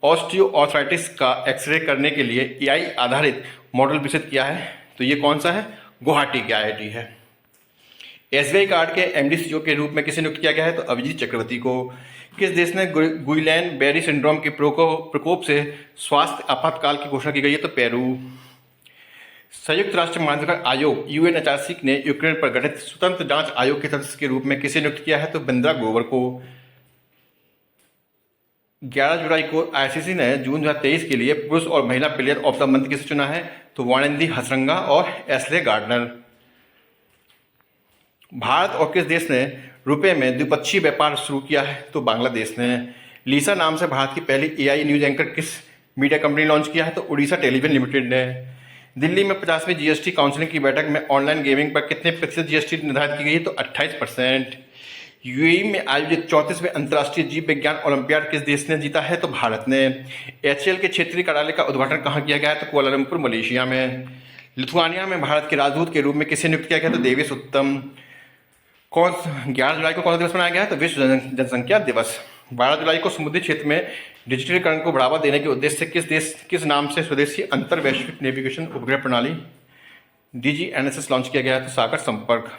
ऑस्टियोआर्थराइटिस का एक्सरे करने के लिए एआई आधारित मॉडल विकसित किया है। तो ये कौन सा है? गुवाहाटी के आईआईटी है। एसबीआई कार्ड के एमडी सीईओ के रूप में किसे नियुक्त किया गया है? तो अभिजीत चक्रवर्ती को। किस देश ने गुइलैन बेरी सिंड्रोम के प्रकोप से स्वास्थ्य आपातकाल की घोषणा की गई है? तो पेरू। संयुक्त राष्ट्र मानवाधिकार आयोग यूएनएचआरसी ने यूक्रेन पर गठित स्वतंत्र जांच आयोग के सदस्य के रूप में किसे नियुक्त किया है? तो बिंद्रा ग्रोवर को। 11 जुलाई को आईसीसी ने जून 2023 के लिए पुरुष और महिला प्लेयर ऑफ द मंथ किसे चुना है? तो वाणिंदी हसरंगा और एस्ले गार्डनर। भारत और किस देश ने रुपए में द्विपक्षीय व्यापार शुरू किया है? तो बांग्लादेश ने। लीसा नाम से भारत की पहली एआई न्यूज एंकर किस मीडिया कंपनी लॉन्च किया है? तो उड़ीसा टेलीविजन लिमिटेड ने। दिल्ली में 50वीं जीएसटी काउंसिल की बैठक में ऑनलाइन गेमिंग पर कितने प्रतिशत जीएसटी निर्धारित की गई है? तो 28%। यूएई में आयोजित 34वें अंतर्राष्ट्रीय जीव विज्ञान ओलंपियाड किस देश ने जीता है? तो भारत ने। एचएएल के क्षेत्रीय कार्यालय का उद्घाटन कहाँ किया गया है? तो कुआलालंपुर मलेशिया में। लिथुआनिया में भारत के राजदूत के रूप में किसे नियुक्त किया गया? तो देवेश उत्तम। 11 जुलाई को कौन सा दिवस मनाया गया है? तो विश्व जनसंख्या दिवस। 12 जुलाई को समुद्री क्षेत्र में डिजिटलीकरण को बढ़ावा देने के उद्देश्य से किस नाम से स्वदेशी अंतर वैश्विक नेविगेशन उपग्रह प्रणाली DGNSS लॉन्च किया गया है? तो सागर संपर्क।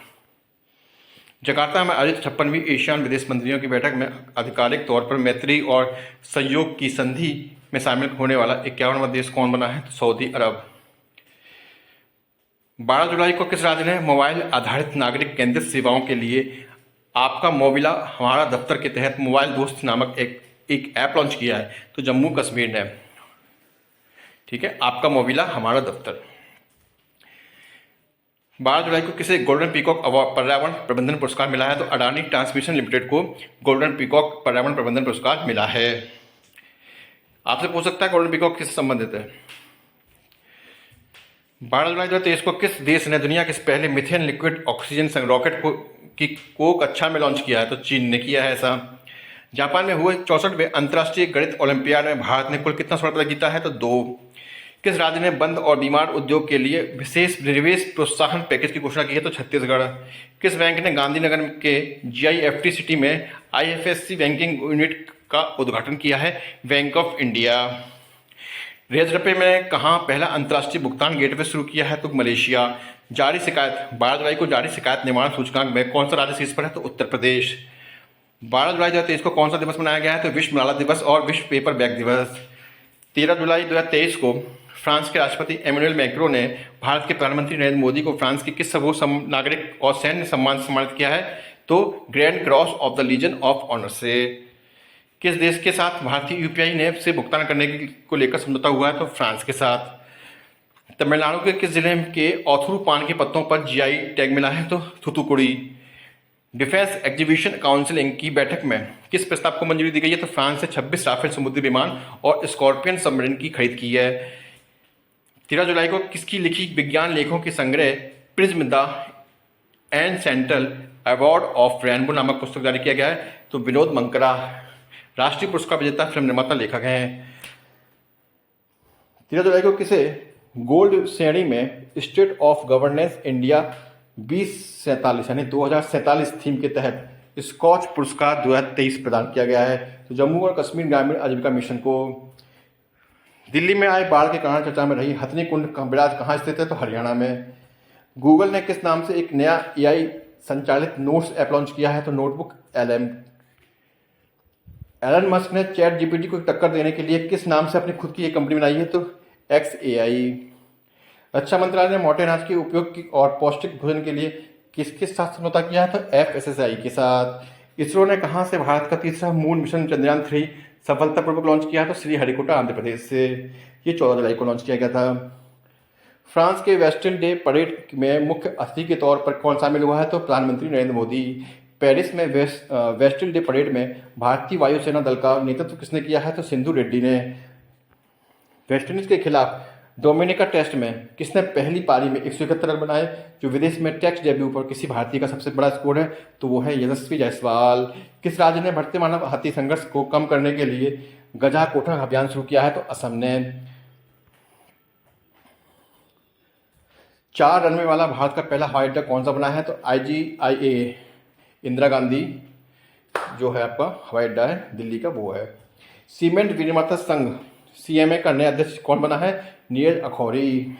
जकार्ता में आयोजित 56वीं एशियान विदेश मंत्रियों की बैठक में आधिकारिक तौर पर मैत्री और सहयोग की संधि में शामिल होने वाला 51वां देश कौन बना है? तो सऊदी अरब। 12 जुलाई को किस राज्य ने मोबाइल आधारित नागरिक केंद्रित सेवाओं के लिए आपका मोबिला हमारा दफ्तर के तहत मोबाइल दोस्त नामक एक ऐप लॉन्च किया है? तो जम्मू कश्मीर ने। ठीक है, आपका मोबिला हमारा दफ्तर। 12 जुलाई को किसे गोल्डन पीकॉक पर्यावरण प्रबंधन पुरस्कार मिला है? तो अडानी ट्रांसमिशन लिमिटेड को गोल्डन पीकॉक पर्यावरण प्रबंधन पुरस्कार मिला है। आपसे पूछ सकता है गोल्डन पीकॉक किससे संबंधित है? 12 जुलाई 2023 को किस देश ने दुनिया के पहले मिथेन लिक्विड ऑक्सीजन रॉकेट को कक्षा में लॉन्च किया है? तो चीन ने किया है ऐसा। जापान में हुए 64वें अंतर्राष्ट्रीय गणित ओलंपियाड में भारत ने कुल कितना स्वर्ण पदक जीता है? तो 2। किस राज्य ने बंद और बीमार उद्योग के लिए विशेष निवेश प्रोत्साहन पैकेज की घोषणा की है? तो छत्तीसगढ़। किस बैंक ने गांधीनगर के जीआईएफटी सिटी में आईएफएससी बैंकिंग यूनिट का उद्घाटन किया है? Bank of India. रेजरपे में कहाँ पहला अंतर्राष्ट्रीय भुगतान गेटवे शुरू किया है? तो मलेशिया। जारी शिकायत 12 जुलाई को जारी शिकायत निवारण सूचकांक में कौन सा राज्य शीर्ष पर है? तो उत्तर प्रदेश। 12 जुलाई 2023 को कौन सा दिवस मनाया गया है? तो विश्व मलाला दिवस और विश्व पेपर बैग दिवस। 13 जुलाई 2023 को फ्रांस के राष्ट्रपति एमेनुएल मैक्रों ने भारत के प्रधानमंत्री नरेंद्र मोदी को फ्रांस के किस सर्वोच्च नागरिक और सैन्य सम्मान से सम्मानित किया है? तो Grand Cross of the Legion of Honour से। किस देश के साथ भारतीय यूपीआई ने से भुगतान करने को लेकर समझौता हुआ है? तो फ्रांस के साथ। तमिलनाडु के किस जिले के औथुरु पान के पत्तों पर जीआई टैग मिला है? तो थूथुकुड़ी। डिफेंस एग्जीबिशन काउंसिलिंग की बैठक में किस प्रस्ताव को मंजूरी दी गई है? तो फ्रांस से 26 राफेल समुद्री विमान और स्कॉर्पियन सबमरीन की खरीद की है। 13 जुलाई को किसकी लिखी विज्ञान लेखों के संग्रह prism the end central award of rainbow नामक पुस्तक जारी किया गया है? तो विनोद मंकरा। राष्ट्रीय पुरस्कार विजेता फिल्म निर्माता लेखक हैं। 13 जुलाई को किसे गोल्ड श्रेणी में स्टेट ऑफ गवर्नेंस इंडिया 2047 यानी 2047 थीम के तहत स्कॉच पुरस्कार 2023 प्रदान किया गया है? तो जम्मू और कश्मीर ग्रामीण आजीविका मिशन को। दिल्ली में आए बाढ़ के कारण चर्चा में रही हथनी कुंड का बिराज कहाँ स्थित है? तो हरियाणा में। गूगल ने किस नाम से एक नया एआई संचालित नोट्स ऐप लॉन्च किया है? तो नोटबुक एलएम। एलन मस्क ने चैट जीपीटी को टक्कर देने के लिए किस नाम से अपनी खुद की एक कंपनी बनाई है? तो एक्स एआई। रक्षा मंत्रालय ने मोटे अनाज के उपयोग की और पौष्टिक भोजन के लिए किसके साथ समझौता किया है? तो एफएसएसआई के साथ। इसरो ने कहां से भारत का तीसरा मून मिशन चंद्रयान-3 सफलतापूर्वक लॉन्च किया है? तो श्रीहरिकोटा आंध्र प्रदेश से। ये 14 जुलाई को लॉन्च किया गया था। फ्रांस के वेस्टर्न डे परेड में मुख्य अतिथि के तौर पर कौन शामिल हुआ है? तो प्रधानमंत्री नरेंद्र मोदी। पेरिस में वेस्टर्न डे परेड में भारतीय वायुसेना दल का नेतृत्व किसने किया है? तो सिंधु रेड्डी ने। वेस्टइंडीज के खिलाफ डोमिनिका टेस्ट में किसने पहली पारी में 171 रन बनाए, जो विदेश में टेस्ट डेब्यू पर किसी भारतीय का सबसे बड़ा स्कोर है? तो वो है यशस्वी जायसवाल। किस राज्य ने बढ़ते मानव हाथी संघर्ष को कम करने के लिए गजा कोठा अभियान शुरू किया है? तो असम ने। 4 रनवे वाला भारत का पहला हवाई अड्डा कौन सा बना है? तो IGIA इंदिरा गांधी जो है आपका हवाई अड्डा है दिल्ली का, वो है। सीमेंट विनिर्माता संघ CMA का नया अध्यक्ष कौन बना है? नीरज अखौरी।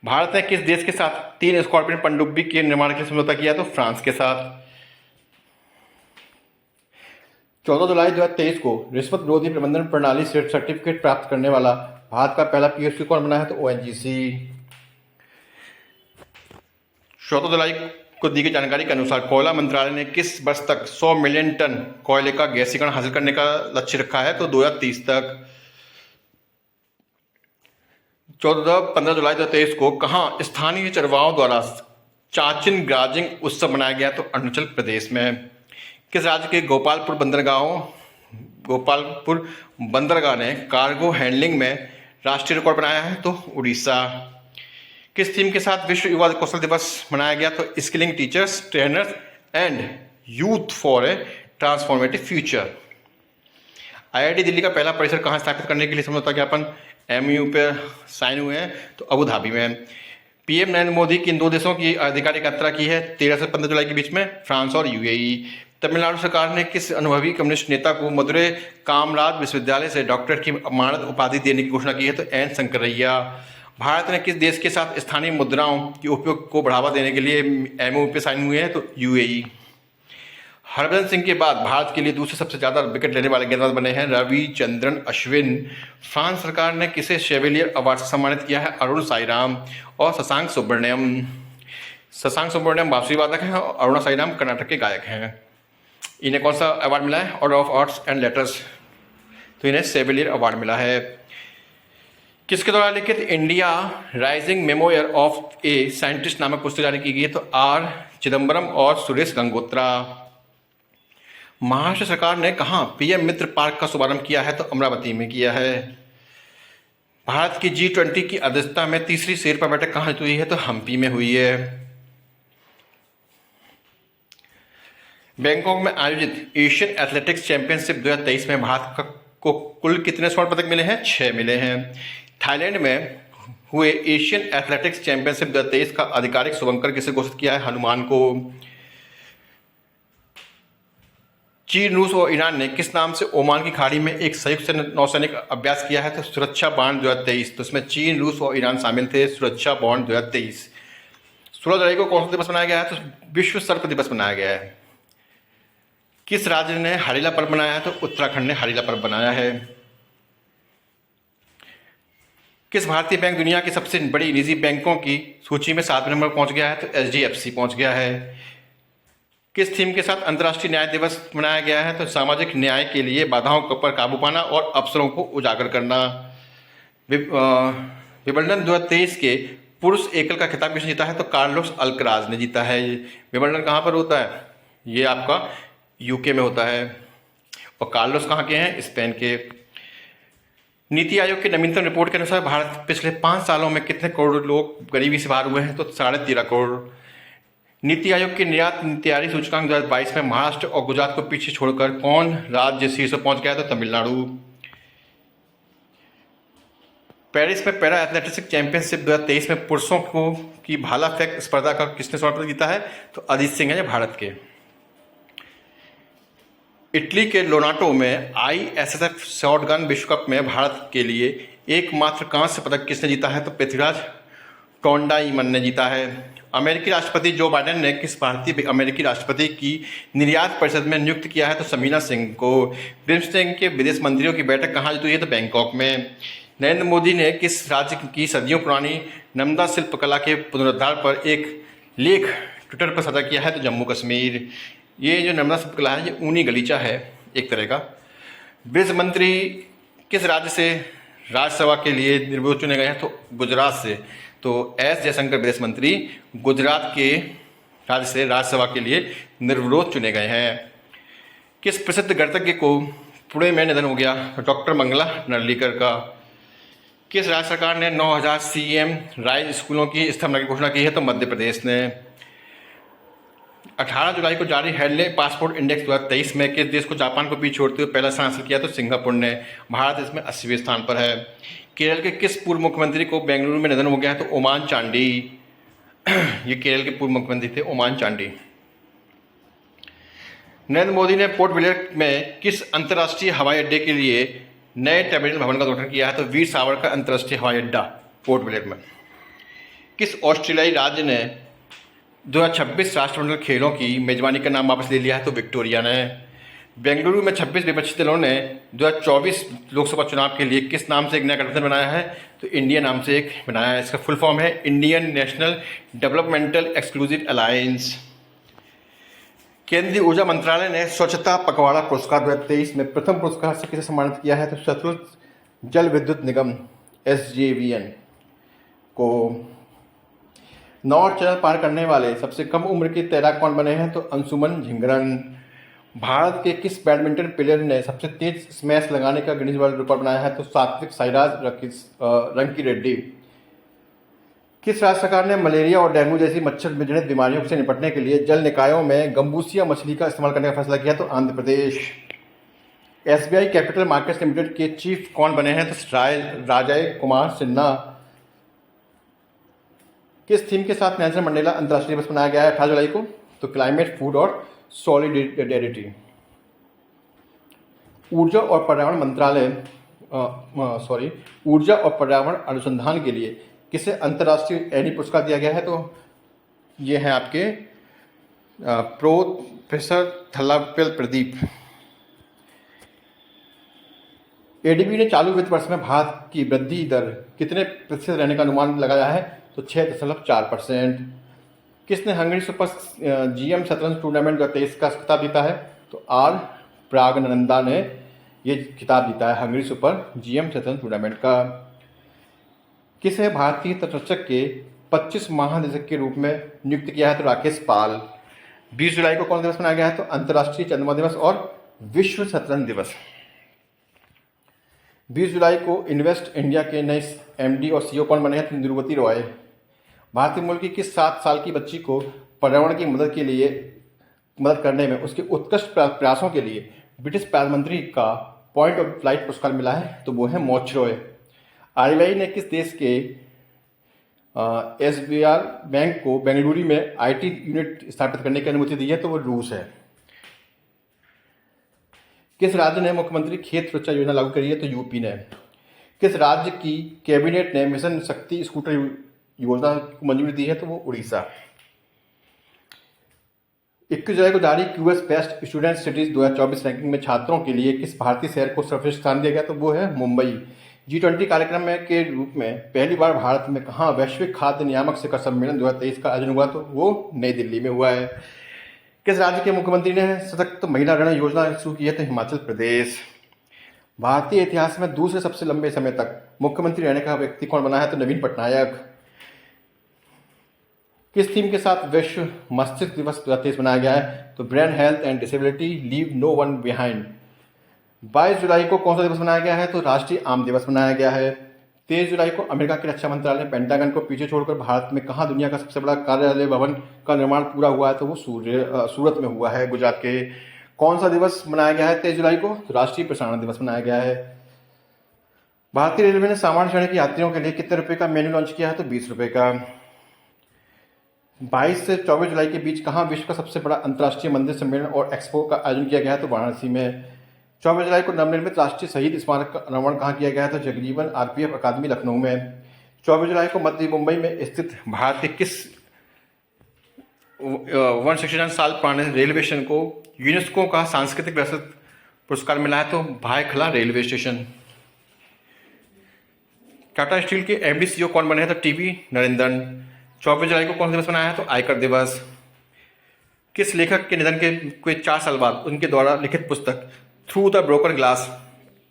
भारत ने किस देश के साथ 3 स्कॉर्पियन पनडुब्बी के निर्माण के लिए समझौता किया? तो फ्रांस के साथ। 14 जुलाई 2023 को रिश्वत विरोधी प्रबंधन प्रणाली से सर्टिफिकेट प्राप्त करने वाला भारत का पहला PSU कौन बना है? तो ONGC। 14 जुलाई को दी गई जानकारी के अनुसार कोयला मंत्रालय ने किस वर्ष तक 100 मिलियन टन कोयले का गैसीकरण हासिल करने का लक्ष्य रखा है? तो 2030 तक। 15 जुलाई 2023 को कहां स्थानीय चरवाहों द्वारा चाचिन ग्राजिंग उत्सव मनाया गया? तो अरुणाचल प्रदेश में। किस राज्य के गोपालपुर बंदरगाह ने कार्गो हैंडलिंग में राष्ट्रीय रिकॉर्ड बनाया है? तो उड़ीसा। किस थीम के साथ विश्व युवा कौशल दिवस मनाया गया? तो skilling teachers, trainers and youth for a transformative future. IIT Delhi का पहला परिसर कहां स्थापित करने के लिए समझौता ज्ञापन MOU पर साइन हुए हैं? तो अबू धाबी में। PM नरेंद्र मोदी की इन 2 देशों की आधिकारिक यात्रा की है 13 से 15 जुलाई के बीच में, फ्रांस और UAE। तमिलनाडु सरकार ने किस अनुभवी कम्युनिस्ट नेता को मदुरै कामराज विश्वविद्यालय से डॉक्टरेट की अमानत उपाधि देने की घोषणा की है? तो एन शंकरैया। भारत ने किस देश के साथ स्थानीय मुद्राओं के उपयोग को बढ़ावा देने के लिए MOU पे साइन हुए हैं? तो UAE। हरभजन सिंह के बाद भारत के लिए दूसरे सबसे ज्यादा विकेट लेने वाले गेंदबाज बने हैं रविचंद्रन अश्विन। फ्रांस सरकार ने किसे शेवेलियर अवार्ड से सम्मानित किया है? अरुण साईराम और शशांक सुब्रमण्यम बांसुरी वादक हैं और अरुणा साईराम कर्नाटक के गायक हैं। इन्हें कौन सा अवार्ड मिला है? Order of arts and letters. तो इन्हें शेवेलियर अवार्ड मिला है। किसके द्वारा लिखित India rising memoir of a scientist नामक पुस्तक जारी की गई है? तो R चिदम्बरम और सुरेश गंगोत्रा। महाराष्ट्र सरकार ने कहां PM मित्र पार्क का शुभारंभ किया है? तो अमरावती में किया है। भारत की G20 की अध्यक्षता में तीसरी शेरपा बैठक कहां हुई है? तो हम्पी में हुई है। बैंकॉक में आयोजित एशियन एथलेटिक्स चैंपियनशिप 2023 में भारत को कुल कितने स्वर्ण पदक मिले हैं? 6 मिले हैं। थाईलैंड में हुए एशियन एथलेटिक्स चैंपियनशिप 2023 का आधिकारिक शुभंकर किसे घोषित किया है? हनुमान को। चीन, रूस और ईरान ने किस नाम से ओमान की खाड़ी में एक संयुक्त नौसैनिक अभ्यास किया है? तो सुरक्षा बांध 2023। तो इसमें चीन, रूस और ईरान शामिल थे। सुरक्षा बांध 2023। 16 जुलाई को कौन सा दिवस मनाया गया है? तो विश्व सर्प दिवस मनाया गया है। किस राज्य ने हरीला पर्व मनाया है? तो उत्तराखंड ने हरीला पर्व बनाया है। किस भारतीय बैंक दुनिया की सबसे बड़ी निजी बैंकों की सूची में 7वें नंबर पर पहुंच गया है? तो HDFC पहुंच गया है। किस थीम के साथ अंतर्राष्ट्रीय न्याय दिवस मनाया गया है? तो सामाजिक न्याय के लिए बाधाओं पर काबू पाना और अवसरों को उजागर करना। विंबलडन 2023 के पुरुष एकल का खिताब किसने जीता है? तो कार्लोस अल्कराज ने जीता है। विंबलडन कहाँ पर होता है? ये आपका UK में होता है। और कार्लोस कहाँ के हैं? स्पेन के। नीति आयोग की नवीनतम रिपोर्ट के अनुसार भारत पिछले 5 सालों में कितने करोड़ लोग गरीबी से बाहर हुए हैं? तो 13.5 करोड़। नीति आयोग के निर्यात तैयारी सूचकांक 2022 में महाराष्ट्र और गुजरात को पीछे छोड़कर कौन राज्य शीर्ष पर पहुंच गया? तो तमिलनाडु। पेरिस में पैरा एथलेटिक्स चैंपियनशिप 2023 में पुरुषों की भाला फेंक स्पर्धा का किसने स्वर्ण पदक जीता है? तो अदित सिंह है भारत के। इटली के लोनाटो में ISSF शॉटगन विश्व कप में भारत के लिए एकमात्र कांस्य पदक किसने जीता है? तो पृथ्वीराज टोंडाईमन ने जीता है। अमेरिकी राष्ट्रपति जो बाइडेन ने किस भारतीय अमेरिकी राष्ट्रपति की निर्यात परिषद में नियुक्त किया है? तो समीना सिंह को। बिम्स्टेक के विदेश मंत्रियों की बैठक कहाँ हुई है? तो बैंकॉक में। नरेंद्र मोदी ने किस राज्य की सदियों पुरानी नर्मदा शिल्पकला के पुनरुद्धार पर एक लेख ट्विटर पर साझा किया है? तो जम्मू कश्मीर। ये जो नर्मदा शिल्पकला है ये ऊनी गलीचा है एक तरह का। विदेश मंत्री किस राज्य से राज्यसभा के लिए निर्विरोध चुने गए हैं? तो गुजरात से। तो एस जयशंकर विदेश मंत्री गुजरात के राज्य से राज्यसभा के लिए निर्विरोध चुने गए हैं। किस प्रसिद्ध गणितज्ञ को पुणे में निधन हो गया? तो डॉक्टर मंगला नर्लिकर का। किस राज्य सरकार ने 9000 सीएम राय स्कूलों की स्थापना की घोषणा की है? तो मध्य प्रदेश ने। 18 जुलाई को जारी हेडले पासपोर्ट इंडेक्स 2023 में किस देश को जापान को पीछे छोड़ते हुए पहला स्थान हासिल किया? तो सिंगापुर ने। भारत इसमें 80वें स्थान पर है। केरल के किस पूर्व मुख्यमंत्री को बेंगलुरु में निधन हो गया है? तो ओमान चांडी। ये केरल के पूर्व मुख्यमंत्री थे ओमान चांडी। नरेंद्र मोदी ने पोर्ट ब्लेयर में किस अंतर्राष्ट्रीय हवाई अड्डे के लिए नए टर्मिनल भवन का उद्घाटन किया है? तो वीर सावरकर अंतर्राष्ट्रीय हवाई अड्डा पोर्ट ब्लेयर में। किस ऑस्ट्रेलियाई राज्य ने 2026 राष्ट्रमंडल खेलों की मेजबानी का नाम वापस ले लिया है? तो विक्टोरिया ने। बेंगलुरु में 26 विपक्षी दलों ने 2024 लोकसभा चुनाव के लिए किस नाम से एक नया गठबंधन बनाया है? तो इंडिया नाम से एक बनाया है। इसका फुल फॉर्म है Indian national developmental exclusive alliance. केंद्रीय ऊर्जा मंत्रालय ने स्वच्छता पखवाड़ा पुरस्कार 2023 में प्रथम पुरस्कार से किसे सम्मानित किया है? तो सतलुज जल विद्युत निगम SJVN को। नॉर्थ चैनल पार करने वाले सबसे कम उम्र के तैराक कौन बने हैं? तो अंशुमन झिंगरन। भारत के किस बैडमिंटन प्लेयर ने सबसे तेज स्मैश लगाने का गिनीज वर्ल्ड रिकॉर्ड बनाया है? तो सात्विक साईराज रंकी रेड्डी। किस राज्य सरकार ने मलेरिया और डेंगू जैसी मच्छर जनित बीमारियों से निपटने के लिए जल निकायों में गंबूसिया मछली का इस्तेमाल करने का फैसला किया? तो Andhra Pradesh. SBI capital markets limited के चीफ कौन बने हैं? तो राजय कुमार सिन्हा। किस थीम के साथ नेल्सन मंडेला अंतर्राष्ट्रीय दिवस मनाया गया है 18 जुलाई को? तो क्लाइमेट, फूड और सॉलिडेरिटी। ऊर्जा और पर्यावरण मंत्रालय ऊर्जा और पर्यावरण अनुसंधान के लिए किसे अंतर्राष्ट्रीय एनी पुरस्कार दिया गया है? तो ये है आपके प्रोफेसर थल्लापेल प्रदीप। ADB ने चालू वित्त वर्ष में भारत की वृद्धि दर कितने प्रतिशत रहने का अनुमान लगाया है? तो 6.4%। किसने हंगरी सुपर GM शतरंज टूर्नामेंट 2023 का खिताब जीता है? तो R प्रागनंदा ने ये खिताब जीता है हंगरी सुपर GM शतरंज टूर्नामेंट का। किसे भारतीय तटरक्षक के 25 महानिदेशक के रूप में नियुक्त किया है? तो राकेश पाल। 20 जुलाई को कौन दिवस मनाया गया है? तो अंतर्राष्ट्रीय चंद्रमा दिवस और विश्व शतरंज दिवस। 20 जुलाई को इन्वेस्ट इंडिया के नए MD और CEO कौन बने हैं? तो निरुपति रॉय। भारतीय मूल की किस 7 साल की बच्ची को पर्यावरण की मदद करने में उसके उत्कृष्ट प्रयासों के लिए ब्रिटिश प्रधानमंत्री का पॉइंट ऑफ फ्लाइट पुरस्कार मिला है? तो वो है मोच रॉय। RBI ने किस देश के SBR बैंक को बेंगलुरु में IT यूनिट स्थापित करने की अनुमति दी है? तो वो रूस है। किस राज्य ने मुख्यमंत्री खेत सुरक्षा योजना लागू करी है? तो यूपी ने। किस राज्य की कैबिनेट ने मिशन शक्ति स्कूटर योजना को मंजूरी दी है? तो वो उड़ीसा। 21 जुलाई को जारी QS best student cities 2024 ranking में छात्रों के लिए किस भारतीय शहर को सर्वश्रेष्ठ स्थान दिया गया? तो वो है मुंबई। G20 कार्यक्रम में के रूप में पहली बार भारत में कहाँ वैश्विक खाद्य नियामक शिखर सम्मेलन 2023 का आयोजन हुआ? तो वो नई दिल्ली में हुआ है। किस राज्य के मुख्यमंत्री ने सशक्त महिला ऋण योजना शुरू की है? तो हिमाचल प्रदेश। भारतीय इतिहास में दूसरे सबसे लंबे समय तक मुख्यमंत्री रहने का व्यक्ति कौन बना है? तो नवीन पटनायक। किस थीम के साथ विश्व मस्तिष्क दिवस 2023 मनाया गया है? तो brain health and disability leave no one behind. 22 जुलाई को कौन सा दिवस मनाया गया है? तो राष्ट्रीय आम दिवस मनाया गया है। 23 जुलाई को अमेरिका के रक्षा मंत्रालय ने पेंटागन को पीछे छोड़कर भारत में कहाँ दुनिया का सबसे बड़ा कार्यालय भवन का निर्माण पूरा हुआ है? तो वो सूरत में हुआ है, गुजरात के। कौन सा दिवस मनाया गया है 23 जुलाई को? तो राष्ट्रीय प्रसारण दिवस मनाया गया है। भारतीय रेलवे ने सामान्य श्रेणी के यात्रियों के लिए कितने रुपए का मेन्यू लॉन्च किया है? तो 20 रुपए का। 22 से 24 जुलाई के बीच कहाँ विश्व का सबसे बड़ा अंतर्राष्ट्रीय मंदिर सम्मेलन और एक्सपो का आयोजन किया गया है? तो वाराणसी में। 24 जुलाई को नवनिर्मित राष्ट्रीय शहीद स्मारक का अनावरण कहाँ किया गया है? तो जगजीवन RPF अकादमी लखनऊ में। 24 जुलाई को मध्य मुंबई में स्थित भारत के किस 169 साल पुराने रेलवे स्टेशन को यूनेस्को का सांस्कृतिक विरासत पुरस्कार मिला है? तो Byculla railway station. Tata steel के एमडी सीईओ कौन बने हैं? तो टीवी नरेंद्रन। 24 जुलाई को कौन सा दिवस मनाया है? तो आयकर दिवस। किस लेखक के निधन के 4 साल बाद उनके द्वारा लिखित पुस्तक through the broken glass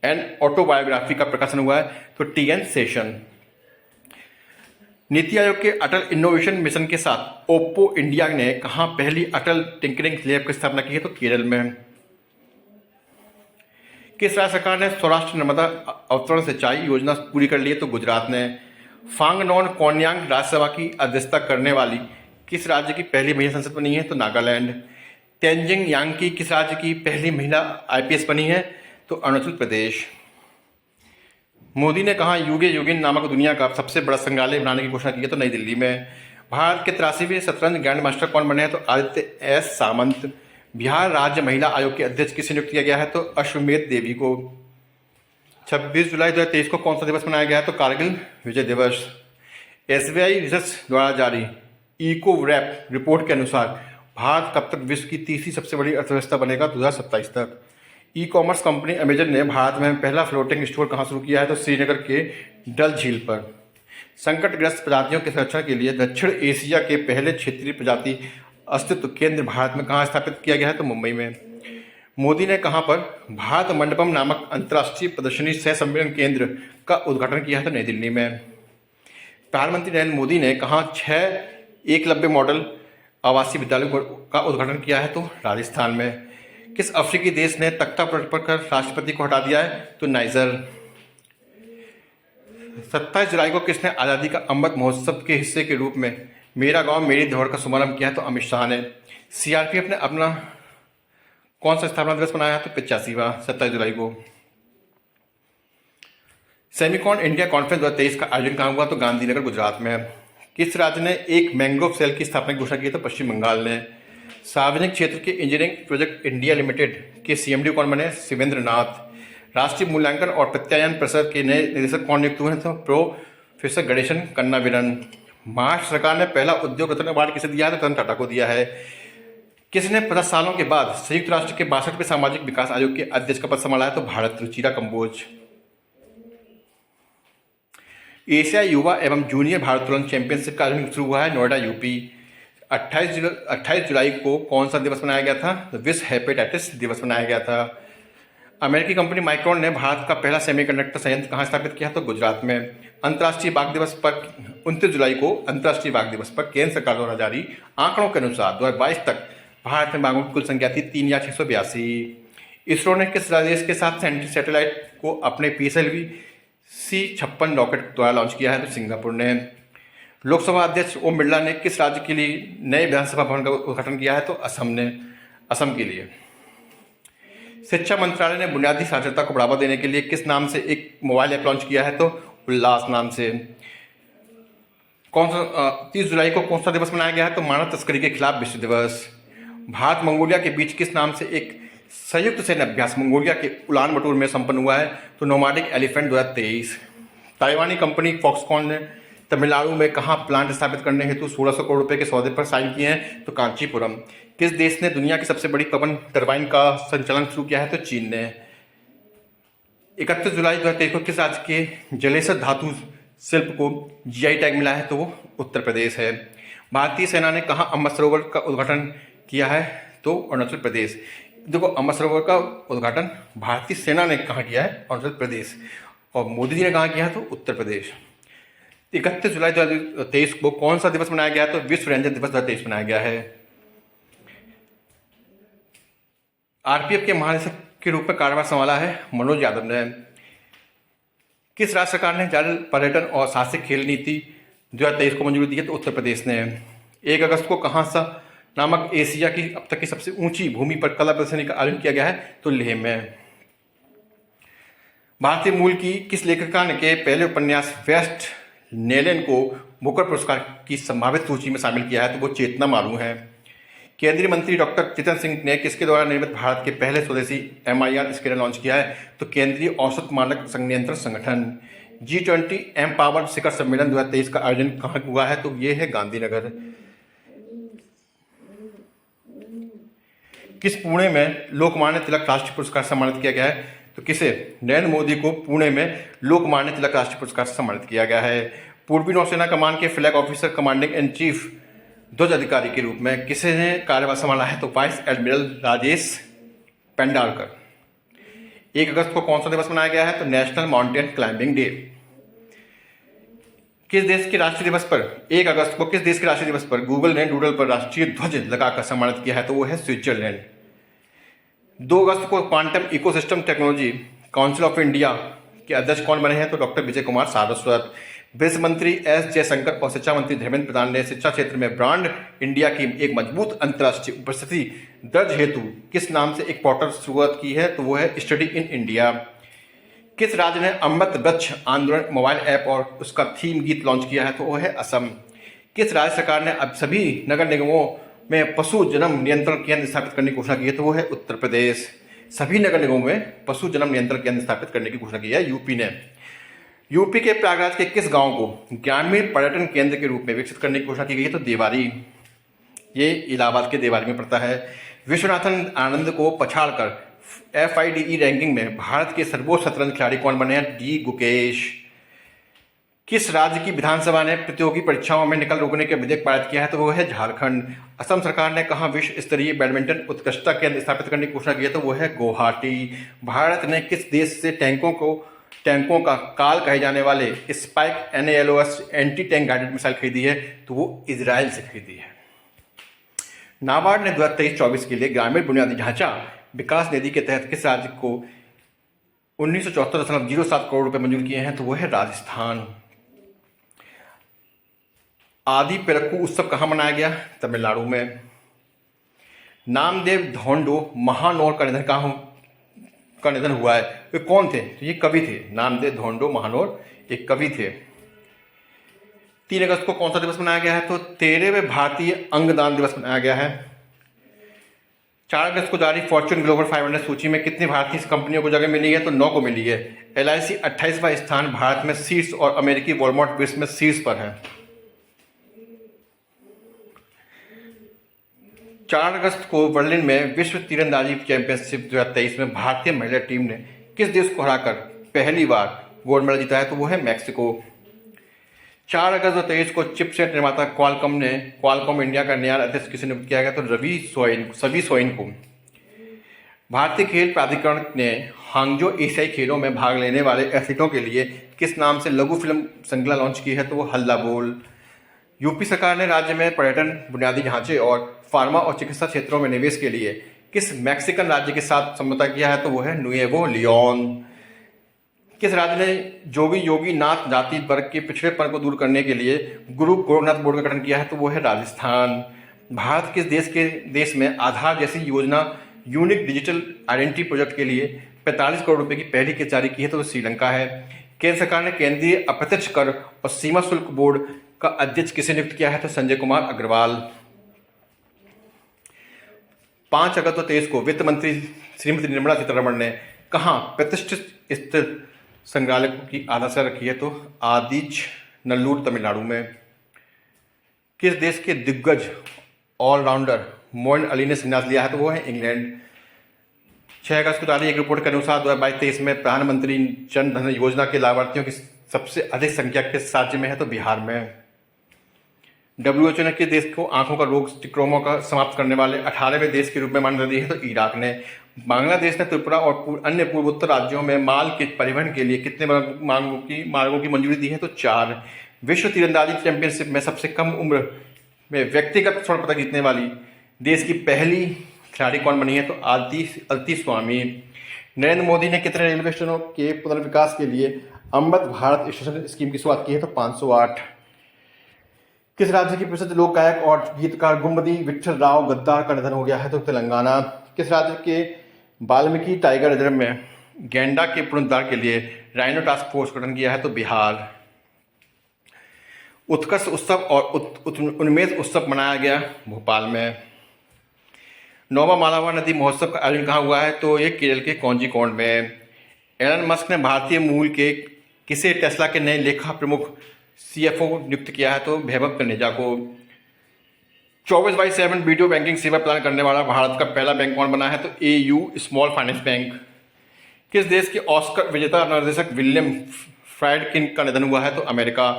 and autobiography का प्रकाशन हुआ है? तो टीएन शेषन। नीति आयोग के अटल इनोवेशन मिशन के साथ ओप्पो इंडिया ने कहां पहली अटल टिंकरिंग लैब की स्थापना की है? तो केरल में। किस राज्य सरकार ने सौराष्ट्र नर्मदा अवतरण सिंचाई योजना पूरी कर ली है? तो गुजरात ने। फांगनोन कोन्यांग राज्यसभा की अध्यक्षता करने वाली किस राज्य की पहली महिला संसद बनी है? तो नागालैंड। तेंजिंग यांगी किस राज्य की पहली महिला आईपीएस बनी है? तो अरुणाचल प्रदेश। मोदी ने कहा युगे युगिन नामक दुनिया का सबसे बड़ा संग्रहालय बनाने की घोषणा की है? तो नई दिल्ली में। भारत के 83वें शतरंज ग्रैंड मास्टर कौन बने हैं? तो आदित्य एस सामंत। बिहार राज्य महिला आयोग के अध्यक्ष किसे नियुक्त किया गया है? तो अश्वमेध देवी को। 26 जुलाई 2023 को कौन सा दिवस मनाया गया है? तो कारगिल विजय दिवस। एसबीआई रिसर्च द्वारा जारी इको रैप रिपोर्ट के अनुसार भारत कब तक विश्व की तीसरी सबसे बड़ी अर्थव्यवस्था बनेगा? 2027 तक। ई कॉमर्स कंपनी अमेजन ने भारत में पहला फ्लोटिंग स्टोर कहां शुरू किया है? तो श्रीनगर के डल झील पर। संकटग्रस्त प्रजातियों के संरक्षण के लिए दक्षिण एशिया के पहले क्षेत्रीय प्रजाति अस्तित्व केंद्र भारत में कहां स्थापित किया गया है? तो मुंबई में। मोदी ने कहां पर भारत मंडपम नामक अंतर्राष्ट्रीय प्रदर्शनी सह सम्मेलन केंद्र का उद्घाटन किया है? तो नई दिल्ली में। प्रधानमंत्री नरेंद्र मोदी ने कहा 6 एकलव्य मॉडल आवासीय विद्यालयों का उद्घाटन किया है? तो राजस्थान में। किस अफ्रीकी देश ने तख्ता पलट कर राष्ट्रपति को हटा दिया है? तो नाइजर। 27 जुलाई को किसने आज़ादी का अमृत महोत्सव के हिस्से के रूप में मेरा गांव मेरी धरोहर का शुभारंभ किया है? तो अमित शाह ने। सीआरपीएफ ने अपना कौन सा स्थापना दिवस मनाया है? तो 85वां 27 जुलाई को। सेमिकॉन इंडिया कॉन्फ्रेंस 2023 का आयोजन कहाँ हुआ? तो गांधीनगर गुजरात में। किस राज्य ने एक मैंग्रोव सेल की स्थापना की घोषणा की? तो पश्चिम बंगाल ने। सार्वजनिक क्षेत्र के इंजीनियरिंग प्रोजेक्ट इंडिया लिमिटेड के सीएमडी कौन बने? शिवेंद्र नाथ। राष्ट्रीय मूल्यांकन और प्रत्यायन परिषद के नए निदेशक कौन नियुक्त हुए हैं? तो प्रोफेसर गणेशन कन्नाविरन। महाराष्ट्र सरकार ने पहला उद्योग रत्न अवार्ड किसे दिया है? तो रतन टाटा को दिया है। किसने 50 सालों के बाद संयुक्त राष्ट्र के 62वें सामाजिक विकास आयोग के अध्यक्ष का पद संभाला है? तो भारत। रुचिरा कंबोज। एशिया युवा एवं जूनियर भारोत्तोलन चैंपियनशिप का आयोजन शुरू हुआ है? नोएडा यूपी। 28 जुलाई को कौन सा दिवस मनाया गया था? तो विश्व हेपेटाइटिस दिवस मनाया गया था। अमेरिकी कंपनी माइक्रोन ने भारत का पहला सेमीकंडक्टर संयंत्र कहाँ स्थापित किया? तो गुजरात में। अंतर्राष्ट्रीय बाघ दिवस पर 29 जुलाई को अंतर्राष्ट्रीय बाघ दिवस पर केंद्र सरकार द्वारा जारी आंकड़ों के अनुसार 2022 तक भारत में बाघों की कुल संख्या थी 3,682। इसरो ने किस देश के साथ सैटेलाइट को अपने PSLV C56 रॉकेट द्वारा लॉन्च किया है? तो सिंगापुर ने। लोकसभा अध्यक्ष ओम बिरला ने किस राज्य के लिए नए विधानसभा भवन का उद्घाटन किया है? तो असम के लिए। शिक्षा मंत्रालय ने बुनियादी साक्षरता को बढ़ावा देने के लिए किस नाम से एक मोबाइल ऐप लॉन्च किया है? तो उल्लास नाम से। 30 जुलाई को कौन सा दिवस मनाया गया है? तो मानव तस्करी के खिलाफ विश्व दिवस। भारत मंगोलिया के बीच किस नाम से एक संयुक्त सैन्य अभ्यास मंगोलिया के उलान बटोर में संपन्न हुआ है? तो नोमाडिक एलिफेंट 2023। ताइवानी कंपनी फॉक्सकॉन ने तमिलनाडु में कहां प्लांट स्थापित करने हेतु 1600 करोड़ रुपए के सौदे पर साइन किए हैं? तो कांचीपुरम। किस देश ने दुनिया की सबसे बड़ी पवन टरबाइन का संचालन शुरू किया है? तो चीन ने। 31 जुलाई 2023 को किस राज्य के जलेसर धातु शिल्प को जीआई टैग मिला है? तो वो उत्तर प्रदेश है। भारतीय सेना ने कहां अमृत सरोवर का उद्घाटन किया है? तो अरुणाचल प्रदेश। देखो, अमृत सरोवर का उद्घाटन भारतीय सेना ने कहाँ किया है? अरुणाचल प्रदेश। और मोदी जी ने कहाँ किया है? तो उत्तर प्रदेश। 31 जुलाई 2023 को कौन सा दिवस मनाया गया है? तो विश्व रेंजर दिवस 2023 मनाया गया है। आरपीएफ के महानिदेशक के रूप में कार्यभार संभाला है मनोज यादव ने। किस राज्य सरकार ने जल पर्यटन और साहसिक खेल नीति 2023 को मंजूरी दी है? तो उत्तर प्रदेश ने। 1 अगस्त को कहां सा नामक एशिया की अब तक की सबसे ऊंची भूमि पर कला प्रदर्शनी का आयोजन किया गया है? तो लेह में। भारतीय मूल की किस लेखिका के पहले उपन्यास वेस्ट नेलेन को बुकर पुरस्कार की संभावित सूची में शामिल किया है? तो वो चेतना मारू है। केंद्रीय मंत्री डॉक्टर जितेंद्र सिंह ने किसके द्वारा निर्मित भारत के पहले स्वदेशी MIR स्कैनर लॉन्च किया है? तो केंद्रीय औसत मानक संनियंत्रण संगठन। G20 एम्पावर शिखर सम्मेलन 2023 का आयोजन कहाँ हुआ है? तो ये है गांधीनगर। किस पुणे में लोकमान्य तिलक राष्ट्रीय पुरस्कार से सम्मानित किया गया है? तो किसे? नरेंद्र मोदी को पुणे में लोकमान्य तिलक राष्ट्रीय पुरस्कार से सम्मानित किया गया है। पूर्वी नौसेना कमान के flag officer commanding in chief ध्वज अधिकारी के रूप में किसे ने कार्यभार संभाला है? तो वाइस एडमिरल राजेश पेंडारकर। 1 अगस्त को कौन सा दिवस मनाया गया है? तो नेशनल माउंटेन क्लाइंबिंग डे। किस देश के राष्ट्रीय दिवस पर 1 अगस्त को किस देश के राष्ट्रीय दिवस पर गूगल ने डूडल पर राष्ट्रीय ध्वज लगाकर सम्मानित किया है? तो वो है स्विट्जरलैंड। 2 अगस्त को quantum ecosystem technology council of India के अध्यक्ष कौन बने हैं? तो डॉक्टर विजय कुमार सारस्वत। विदेश मंत्री एस जयशंकर और शिक्षा मंत्री धर्मेंद्र प्रधान ने शिक्षा क्षेत्र में ब्रांड इंडिया की एक मजबूत अंतर्राष्ट्रीय उपस्थिति दर्ज हेतु किस नाम से एक पोर्टल शुरुआत की है? तो वो है स्टडी इन इंडिया। किस राज्य ने अमृत वृक्ष आंदोलन मोबाइल ऐप और उसका थीम गीत लॉन्च किया है? तो वो है असम। किस राज्य सरकार ने अब सभी नगर निगमों में पशु जन्म नियंत्रण केंद्र स्थापित करने की घोषणा की है? तो वो है उत्तर प्रदेश। सभी नगर निगमों में पशु जन्म नियंत्रण केंद्र स्थापित करने की घोषणा की है यूपी ने। यूपी के प्रयागराज के किस गांव को ग्रामीण पर्यटन केंद्र के रूप में विकसित करने की घोषणा की गई है? तो देवारी। ये इलाहाबाद के देवारी में पड़ता है। विश्वनाथन आनंद को पछाड़कर FIDE रैंकिंग में भारत के सर्वोच्च शतरंज खिलाड़ी कौन बने हैं? डी गुकेश। किस राज्य की विधानसभा ने प्रतियोगी परीक्षाओं में नकल रोकने के विधेयक पारित किया है? तो वो है झारखंड। असम सरकार ने कहाँ विश्व स्तरीय बैडमिंटन उत्कृष्टता केंद्र स्थापित करने की घोषणा की है? तो वो है गुवाहाटी। भारत ने किस देश से टैंकों का काल कहे जाने वाले spike NALOS anti tank guided missile खरीदी है? तो वो इजराइल से खरीदी है। नाबार्ड ने 2023-24 के लिए ग्रामीण बुनियादी ढांचा विकास निधि के तहत किस राज्य को 1974.07 करोड़ रुपए मंजूर किए हैं? तो वो है राजस्थान। आदि पेरक्कू उत्सव कहाँ मनाया गया? तमिलनाडु में। नामदेव धोंडो महानोर का निधन हुआ है। वे कौन थे? तो ये कवि थे। नामदेव धोंडो महानोर एक कवि थे। 3 अगस्त को कौन सा दिवस मनाया गया है? तो 13वें भारतीय अंगदान दिवस मनाया गया है। 4 अगस्त को जारी फॉर्च्यून ग्लोबल 500 सूची में कितनी भारतीय कंपनियों को जगह मिली है? तो 9 को मिली है। LIC 28वां स्थान भारत में शीर्ष और अमेरिकी वॉलमार्ट विश्व में शीर्ष पर है। 4 अगस्त को बर्लिन में विश्व तीरंदाजी चैंपियनशिप 2023 में भारतीय महिला टीम ने किस देश को हराकर पहली बार गोल्ड मेडल जीता है? तो वो है मैक्सिको। 4 अगस्त 2023 को चिपसेट निर्माता क्वालकॉम इंडिया का नया अध्यक्ष किसे नियुक्त किया गया? तो सभी सोइन को। भारतीय खेल प्राधिकरण ने हांगजो एशियाई खेलों में भाग लेने वाले एथलीटों के लिए किस नाम से लघु फिल्म श्रृंखला लॉन्च की है? तो वो हल्ला बोल। यूपी सरकार ने राज्य में पर्यटन बुनियादी ढांचे और फार्मा और चिकित्सा क्षेत्रों में निवेश के लिए किस मैक्सिकन राज्य के साथ समझौता किया है? तो वो है नुएवो लियोन। किस राज्य ने योगी नाथ जाति वर्ग के पिछड़ेपन को दूर करने के लिए गुरु गोरखनाथ बोर्ड का गठन किया है? तो वो है राजस्थान। भारत किस देश में आधार जैसी योजना यूनिक डिजिटल आइडेंटिटी प्रोजेक्ट के लिए 45 करोड़ रुपए की पहली किस्त जारी की है? तो श्रीलंका है। केंद्र सरकार ने केंद्रीय अप्रत्यक्ष कर और सीमा शुल्क बोर्ड का अध्यक्ष किसे नियुक्त किया है? तो संजय कुमार अग्रवाल। 5 अगस्त 2023 को वित्त मंत्री श्रीमती निर्मला सीतारमण ने कहाँ प्रतिष्ठित स्थित संग्रहालय की आधारशिला रखी है? तो आदिच नल्लूर तमिलनाडु में। किस देश के दिग्गज ऑलराउंडर मोइन अली ने संन्यास लिया है? तो वो है इंग्लैंड। 6 अगस्त को जारी एक रिपोर्ट के अनुसार 2022-23 में प्रधानमंत्री जन धन योजना के लाभार्थियों की सबसे अधिक संख्या किस राज्य में है? तो बिहार में। WHO ने किस देश को आंखों का रोग टिक्रोमा का समाप्त करने वाले 18वें देश के रूप में मान्यता दी है? तो इराक ने। बांग्लादेश ने त्रिपुरा और अन्य पूर्वोत्तर राज्यों में माल के परिवहन के लिए कितने मार्गों की मंजूरी दी है? तो 4। विश्व तीरंदाजी चैंपियनशिप में सबसे कम उम्र में व्यक्तिगत स्वर्ण पदक जीतने वाली देश की पहली खिलाड़ी कौन बनी है? तो अदिति स्वामी। नरेंद्र मोदी ने कितने रेलवे स्टेशनों के पुनर्विकास के लिए अमृत भारत स्टेशन स्कीम की शुरुआत की है? तो 508। किस राज्य के प्रसिद्ध लोक गायक और गीतकार गुम्बदी विठल राव गद्दार का निधन हो गया है? तो तेलंगाना। किस राज्य के वाल्मीकि टाइगर रिजर्व में गैंडा के पुनरुद्धार के लिए राइनो टास्क फोर्स का गठन किया है? तो बिहार। उत्कर्ष उत्सव और उन्मेष उत्सव मनाया गया भोपाल में। 9वां मालावा नदी महोत्सव का आयोजन कहाँ हुआ है? तो ये केरल के कोंजीकोड में। एलन मस्क ने भारतीय मूल के किसे टेस्ला के नए लेखा प्रमुख CFO नियुक्त किया है? तो वैभव तनेजा को। 24/7 वीडियो बैंकिंग सेवा प्रदान करने वाला भारत का पहला बैंक कौन बना है? तो AU स्मॉल फाइनेंस बैंक। किस देश के ऑस्कर विजेता निर्देशक विलियम फ्राइडकिन का निधन हुआ है? तो अमेरिका।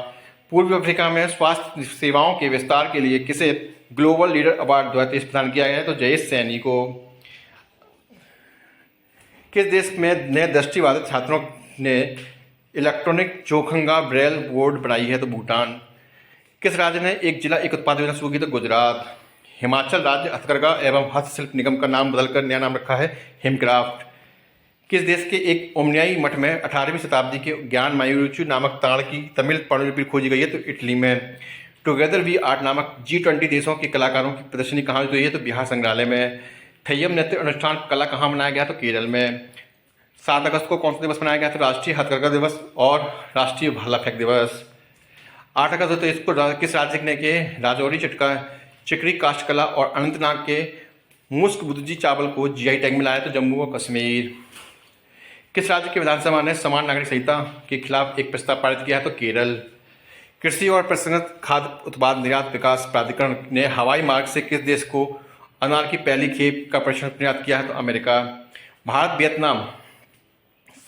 पूर्वी अफ्रीका में स्वास्थ्य सेवाओं के विस्तार के लिए किसे ग्लोबल लीडर अवार्ड 2023 प्रदान किया गया है? तो जयेश सैनी को। किस देश में नए दृष्टिबाधित छात्रों ने इलेक्ट्रॉनिक चौखंगा ब्रेल बोर्ड बनाई है? तो भूटान। किस राज्य ने एक जिला एक उत्पाद योजना शुरू की? तो गुजरात। हिमाचल राज्य हथकरघा एवं हस्तशिल्प निगम का नाम बदलकर नया नाम रखा है हिमक्राफ्ट। किस देश के एक ओमनियाई मठ में 18वीं शताब्दी के ज्ञान मायूरुचु नामक ताड़ की तमिल पांडुलिपि खोजी गई है? तो इटली में। टुगेदर वी आर्ट नामक G20 देशों के कलाकारों की प्रदर्शनी कहाँ हुई है? तो बिहार संग्रहालय में। थय्यम नृत्य अनुष्ठान कला कहाँ मनाया गया? तो केरल में। 7 अगस्त को कौन सा दिवस मनाया गया? तो राष्ट्रीय हथकरघा दिवस और राष्ट्रीय भाला फेंक दिवस। 8 अगस्त तो इसको किस राज्य ने के राजौरी चिकरी काष्ठकला और अनंतनाग के मुस्क बुद्धी चावल को GI टैग मिला है? तो जम्मू और कश्मीर। किस राज्य की विधानसभा ने समान नागरिक संहिता के खिलाफ एक प्रस्ताव पारित किया है? तो केरल। कृषि और प्रसंस्कृत खाद्य उत्पाद निर्यात विकास प्राधिकरण ने हवाई मार्ग से किस देश को अनार की पहली खेप का परीक्षण निर्यात किया है? तो अमेरिका। भारत वियतनाम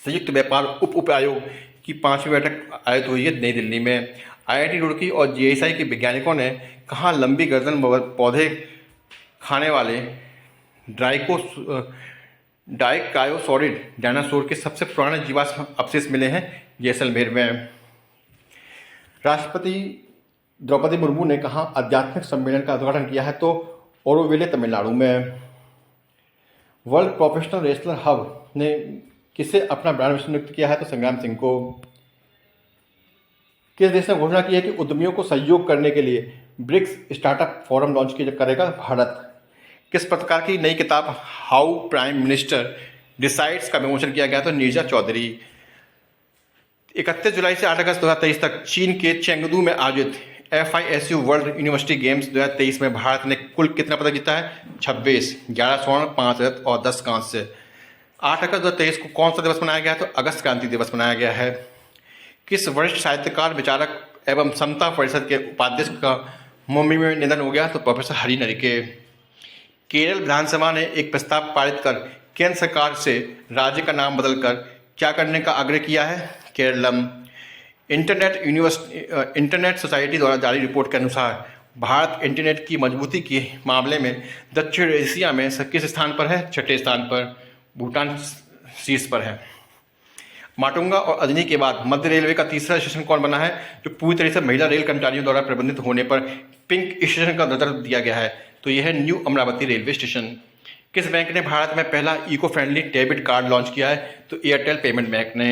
संयुक्त व्यापार उप आयोग की 5वीं बैठक आयोजित हुई है नई दिल्ली में। IIT रुड़की और GSI के वैज्ञानिकों ने कहाँ लंबी गर्दन पौधे खाने वाले डाइकायोसॉरिड डायनासोर के सबसे पुराने जीवाश्म अवशेष मिले हैं? जैसलमेर में। राष्ट्रपति द्रौपदी मुर्मू ने कहाँ आध्यात्मिक सम्मेलन का उद्घाटन किया है? तो ओरोविले तमिलनाडु में। वर्ल्ड प्रोफेशनल रेसलर हब ने किसे अपना ब्रांड एम्बेसडर नियुक्त किया है? तो संग्राम सिंह को। किस देश ने घोषणा की है कि उद्यमियों को सहयोग करने के लिए ब्रिक्स स्टार्टअप फोरम लॉन्च करेगा? भारत। किस पत्रकार की नई किताब हाउ प्राइम मिनिस्टर डिसाइड्स का विमोचन किया गया? तो नीरजा चौधरी। 31 जुलाई से 8 अगस्त 2023 तक चीन के चेंगडू में आयोजित FISU वर्ल्ड यूनिवर्सिटी गेम्स 2023 में भारत ने कुल कितना पदक जीता है? 26। 11 स्वर्ण, 5 रजत और 10 कांस्य। 8 अगस्त 2023 को कौन सा दिवस मनाया गया है? तो अगस्त क्रांति दिवस मनाया गया है। किस वरिष्ठ साहित्यकार विचारक एवं समता परिषद के उपाध्यक्ष का मुंबई में निधन हो गया? तो प्रोफेसर हरि नरिके। केरल विधानसभा ने एक प्रस्ताव पारित कर केंद्र सरकार से राज्य का नाम बदलकर क्या करने का आग्रह किया है? केरलम। इंटरनेट सोसाइटी द्वारा जारी रिपोर्ट के अनुसार भारत इंटरनेट की मजबूती के मामले में दक्षिण एशिया में किस स्थान पर है? 6ठे स्थान पर। भूटान शीर्ष पर है। माटुंगा और अजनी के बाद मध्य रेलवे का तीसरा स्टेशन कौन बना है जो पूरी तरह से महिला रेल कर्मचारियों द्वारा प्रबंधित होने पर पिंक स्टेशन का दर्जा दिया गया है? तो यह है न्यू अमरावती रेलवे स्टेशन। किस बैंक ने भारत में पहला eco friendly debit card launch किया है? तो एयरटेल पेमेंट बैंक ने।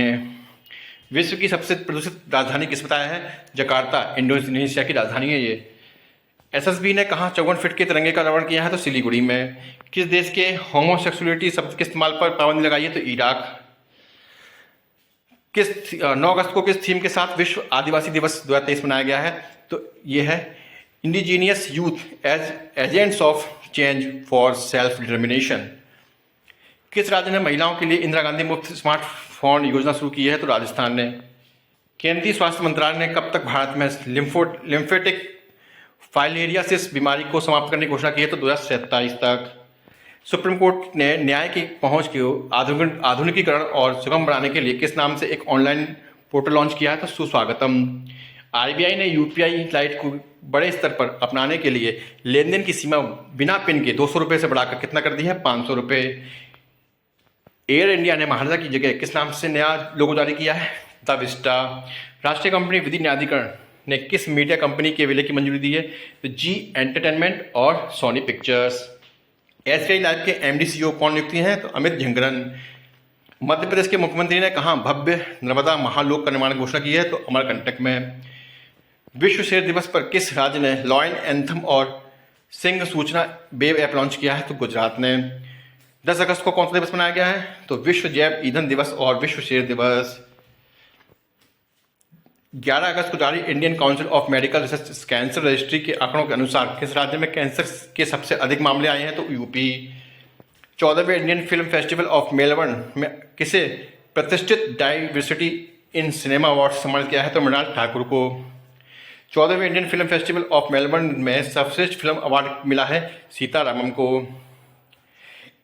विश्व की सबसे प्रदूषित राजधानी किस बताया है? जकार्ता, इंडोनेशिया की राजधानी है ये। SSB ने कहाँ 54 फीट के तिरंगे का अनावरण किया है? तो सिलीगुड़ी में। किस देश के होमोसेक्सुअलिटी शब्द के इस्तेमाल पर पाबंदी लगाई है? तो इराक। 9 अगस्त को किस थीम के साथ विश्व आदिवासी दिवस 2023 मनाया गया है? तो ये है indigenous youth as agents of change for self determination. किस राज्य ने महिलाओं के लिए इंदिरा गांधी मुफ्त स्मार्टफोन योजना शुरू की है? तो राजस्थान ने। केंद्रीय स्वास्थ्य मंत्रालय ने कब तक भारत में लिम्फेटिक फाइलेरियासिस बीमारी को समाप्त करने की घोषणा की है? तो 2027 तक। सुप्रीम कोर्ट ने न्याय की पहुंच को आधुनिकीकरण और सुगम बनाने के लिए किस नाम से एक ऑनलाइन पोर्टल लॉन्च किया है? तो सुस्वागतम। RBI ने UPI लाइट को बड़े स्तर पर अपनाने के लिए लेन देन की सीमा बिना पिन के 200 रुपये से बढ़ाकर कितना कर दी है? 500 रुपये। एयर इंडिया ने महाराजा की जगह किस नाम से नया लोगो जारी किया है? The Vista. राष्ट्रीय कंपनी विधि न्यायाधिकरण ने किस मीडिया कंपनी के विलय की मंजूरी दी है? तो जी एंटरटेनमेंट और सोनी पिक्चर्स। SBI लाइफ के MD CEO कौन नियुक्त हैं? तो अमित झंगरन। मध्य प्रदेश के मुख्यमंत्री ने कहाँ भव्य नर्मदा महालोक का निर्माण की घोषणा की है? तो अमरकंटक में। विश्व शेर दिवस पर किस राज्य ने लॉयन एंथम और सिंह सूचना वेब ऐप लॉन्च किया है? तो गुजरात ने। 10 अगस्त को कौन सा दिवस मनाया गया है? तो विश्व जैव ईंधन दिवस और विश्व शेर दिवस। 11 अगस्त को जारी Indian council of medical research cancer registry के आंकड़ों के अनुसार किस राज्य में कैंसर के सबसे अधिक मामले आए हैं? तो यूपी। 14वें Indian film festival of Melbourne में किसे प्रतिष्ठित डाइवर्सिटी इन सिनेमा अवार्ड सम्मानित किया है तो मृणाल ठाकुर को। 14वें Indian film festival of Melbourne में सर्वश्रेष्ठ फिल्म अवार्ड मिला है सीतारामम को।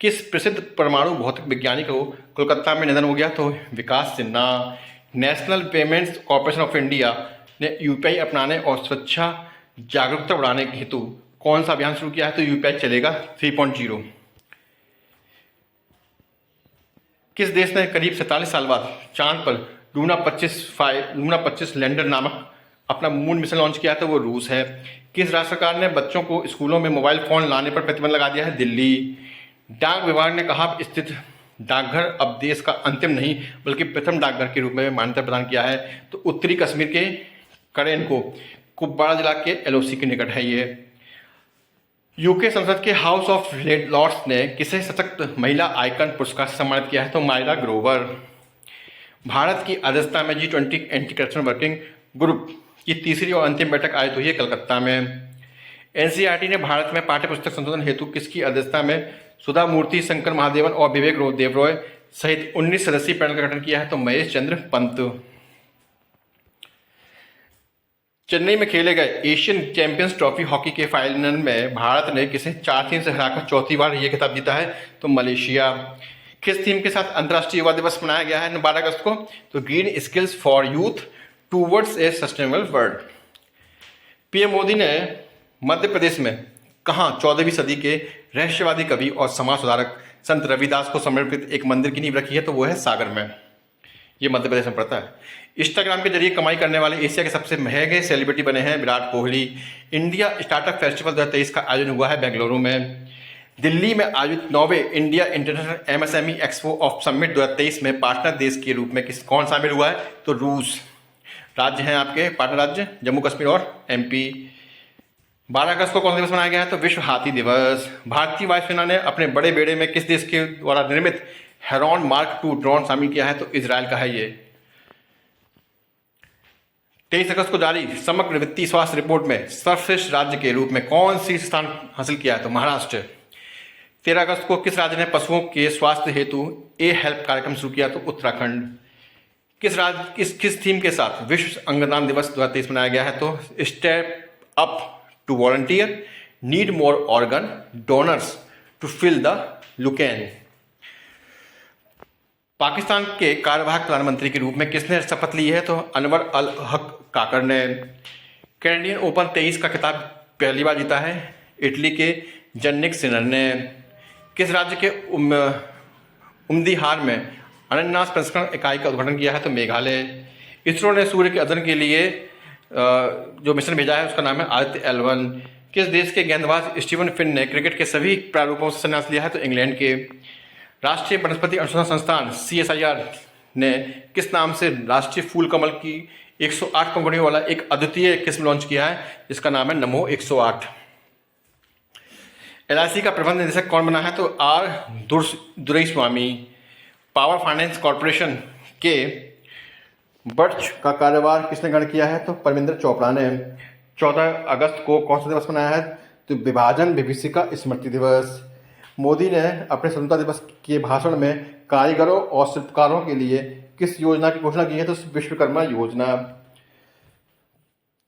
किस प्रसिद्ध परमाणु भौतिक वैज्ञानिक को कोलकाता में निधन हो गया तो Vikas Sinha. National payments corporation of India ने यूपीआई अपनाने और सुरक्षा जागरूकता बढ़ाने के हेतु कौन सा अभियान शुरू किया है तो यूपीआई चलेगा 3.0। किस देश ने करीब 47 साल बाद चांद पर लूना 25 लैंडर नामक अपना मून मिशन लॉन्च किया था वो रूस है। किस राज्य सरकार ने बच्चों को स्कूलों में मोबाइल फोन लाने पर प्रतिबंध लगा दिया है दिल्ली। डाक विभाग ने कहा स्थित डाकघर अब देश का अंतिम नहीं बल्कि प्रथम डाकघर के रूप में मान्यता प्रदान किया है तो उत्तरी कश्मीर के करेन को कुपवाड़ा जिला के एलओसी के निकट है ये। यूके संसद के हाउस ऑफ लॉर्ड्स ने किसे सशक्त महिला आइकन पुरस्कार से सम्मानित किया है तो मायरा ग्रोवर। भारत की अध्यक्षता में G20 anti corruption working group की तीसरी और अंतिम बैठक आयोजित हुई है कलकत्ता में। एनसीईआरटी ने भारत में पाठ्य पुस्तक संशोधन हेतु किसकी अध्यक्षता में सुधा मूर्ति, शंकर महादेवन और विवेक देवरॉय सहित 19 सदस्यीय पैनल का गठन किया है तो महेश चंद्र पंत। चेन्नई में खेले गए एशियन चैंपियंस ट्रॉफी हॉकी के फाइनल में भारत ने किसे 4-3 से हराकर चौथी बार यह खिताब जीता है तो मलेशिया। किस थीम के साथ अंतर्राष्ट्रीय युवा दिवस मनाया गया है 12 अगस्त को तो green skills for youth towards a sustainable world. PM Modi ने मध्य प्रदेश में कहाँ 14वीं सदी के रहस्यवादी कवि और समाज सुधारक संत रविदास को समर्पित एक मंदिर की नींव रखी है तो वो है सागर में। ये मध्य प्रदेश में पड़ता है। इंस्टाग्राम के जरिए कमाई करने वाले एशिया के सबसे महंगे सेलिब्रिटी बने हैं Virat Kohli. India startup festival 2023 का आयोजन हुआ है बेंगलुरु में। दिल्ली में आयोजित 9वें India international MSME expo of summit 2023 में पार्टनर देश के रूप में कौन शामिल हुआ है तो रूस। राज्य हैं आपके पार्टनर राज्य जम्मू कश्मीर और एमपी। 12 अगस्त को कौन सा दिवस मनाया गया है तो विश्व हाथी दिवस। भारतीय वायुसेना ने अपने बड़े बेड़े में किस देश के द्वारा निर्मित हेरॉन मार्क 2 ड्रोन शामिल किया है तो इजराइल का है ये। 23 अगस्त को जारी समग्र वित्तीय स्वास्थ्य रिपोर्ट में सर्वश्रेष्ठ राज्य के रूप में कौन सी स्थान हासिल किया है तो महाराष्ट्र। 13 अगस्त को किस राज्य ने पशुओं के स्वास्थ्य हेतु ए हेल्प कार्यक्रम शुरू किया तो उत्तराखंड। किस थीम के साथ विश्व अंगदान दिवस 2023 मनाया गया है तो step up to volunteer need more organ donors to fill the लुकेन। पाकिस्तान के कार्यवाहक प्रधानमंत्री के रूप में किसने शपथ ली है तो अनवर अल हक काकर ने। कैनेडियन ओपन 23 का खिताब पहली बार जीता है इटली के जन्निक सिनर ने। किस राज्य के उम्दीहार में अनन्नास प्रसंस्करण इकाई का उद्घाटन किया है तो मेघालय। इसरो ने सूर्य के अध्ययन के लिए जो मिशन भेजा है उसका नाम है आदित्य L1। किस देश के गेंदबाज स्टीवन फिन ने क्रिकेट के सभी प्रारूपों से संन्यास लिया है तो इंग्लैंड के। राष्ट्रीय वनस्पति अनुसंधान संस्थान CSIR ने किस नाम से राष्ट्रीय फूल कमल की 108 पंखुड़ियों वाला एक अद्वितीय किस्म लॉन्च किया है जिसका नाम है नमो 108। LIC का प्रबंध निदेशक कौन बना है तो R Duraiswamy. Power Finance Corporation के बर्च का कार्यभार किसने ग्रहण किया है तो परमिंदर चोपड़ा ने। 14 अगस्त को कौन सा दिवस मनाया है तो विभाजन विभीषिका स्मृति दिवस। मोदी ने अपने स्वतंत्रता दिवस के भाषण में कारीगरों और शिल्पकारों के लिए किस योजना की घोषणा की है तो विश्वकर्मा योजना।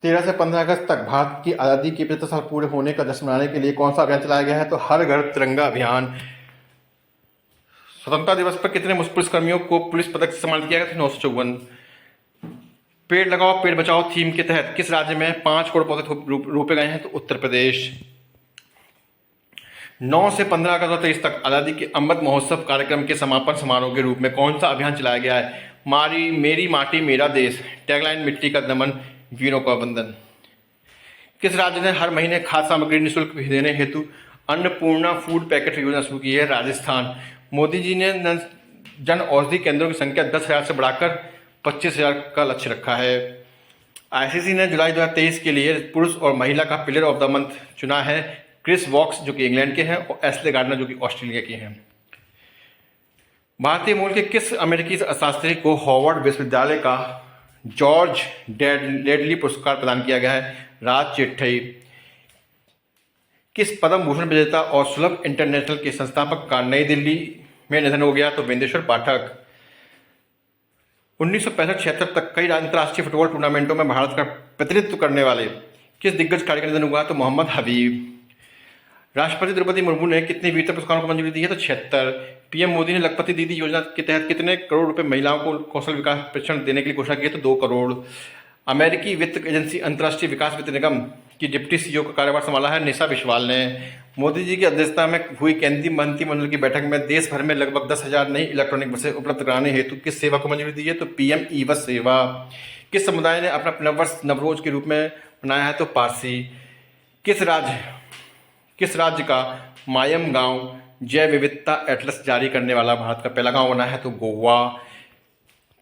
13 से 15 अगस्त तक भारत की आज़ादी के 75 साल पूरे होने का जश्न मनाने के लिए कौन सा अभियान चलाया गया है तो हर घर तिरंगा अभियान। स्वतंत्रता दिवस पर कितने पुलिसकर्मियों को पुलिस पदक से सम्मानित किया गया था 954। पेड़ लगाओ पेड़ बचाओ थीम के तहत किस राज्य में 5 करोड़ पौधे रोपे गए हैं तो उत्तर प्रदेश। 9 से 15 अगस्त 2023 तक आज़ादी के अमृत महोत्सव कार्यक्रम के समापन समारोह के रूप में कौन सा अभियान चलाया गया है मेरी माटी मेरा देश टैगलाइन मिट्टी का दमन वीरों का वंदन। किस राज्य ने हर महीने खाद्य सामग्री निःशुल्क देने हेतु अन्नपूर्णा फूड पैकेट योजना शुरू की है राजस्थान। मोदी जी ने जन औषधि केंद्रों की संख्या 10,000 से बढ़ाकर 25,000 का लक्ष्य रखा है। ICC ने जुलाई 2023 के लिए पुरुष और महिला का प्लेयर ऑफ द मंथ चुना है क्रिस वॉक्स जो कि इंग्लैंड के हैं और एस्ले गार्डनर जो कि ऑस्ट्रेलिया के हैं। भारतीय मूल के किस अमेरिकी शास्त्री को हार्वर्ड विश्वविद्यालय का जॉर्ज लेडली पुरस्कार प्रदान किया गया है राज चेट्टई। किस पद्म भूषण विजेता और सुलभ इंटरनेशनल के संस्थापक का नई दिल्ली में निधन हो गया तो बिंदेश्वर पाठक। 1965-76 तक कई अंतर्राष्ट्रीय फुटबॉल टूर्नामेंटों में भारत का प्रतिनिधित्व करने वाले किस दिग्गज खिलाड़ी का निधन हुआ? तो मोहम्मद हबीब। राष्ट्रपति द्रौपदी मुर्मू ने कितने वीरता पुरस्कारों को मंजूरी दी है? तो 76। पीएम मोदी ने लखपति दीदी योजना के तहत कितने करोड़ रुपए महिलाओं को कौशल विकास प्रशिक्षण देने के लिए घोषणा की है? तो 2 करोड़। अमेरिकी वित्त एजेंसी अंतर्राष्ट्रीय विकास वित्त निगम की डिप्टी सीईओ का कार्यभार संभाला है निशा विश्वाल ने। मोदी जी की अध्यक्षता में हुई केंद्रीय मंत्रिमंडल की बैठक में देश भर में लगभग 10,000 नई इलेक्ट्रॉनिक बसें उपलब्ध कराने हेतु किस सेवा को मंजूरी दी है? तो पीएम ई बस सेवा। किस समुदाय ने अपना नववर्ष नवरोज के रूप में मनाया है? तो पारसी। किस राज्य का मायम गांव जैव विविधता एटलस जारी करने वाला भारत का पहला गांव बना है? तो गोवा।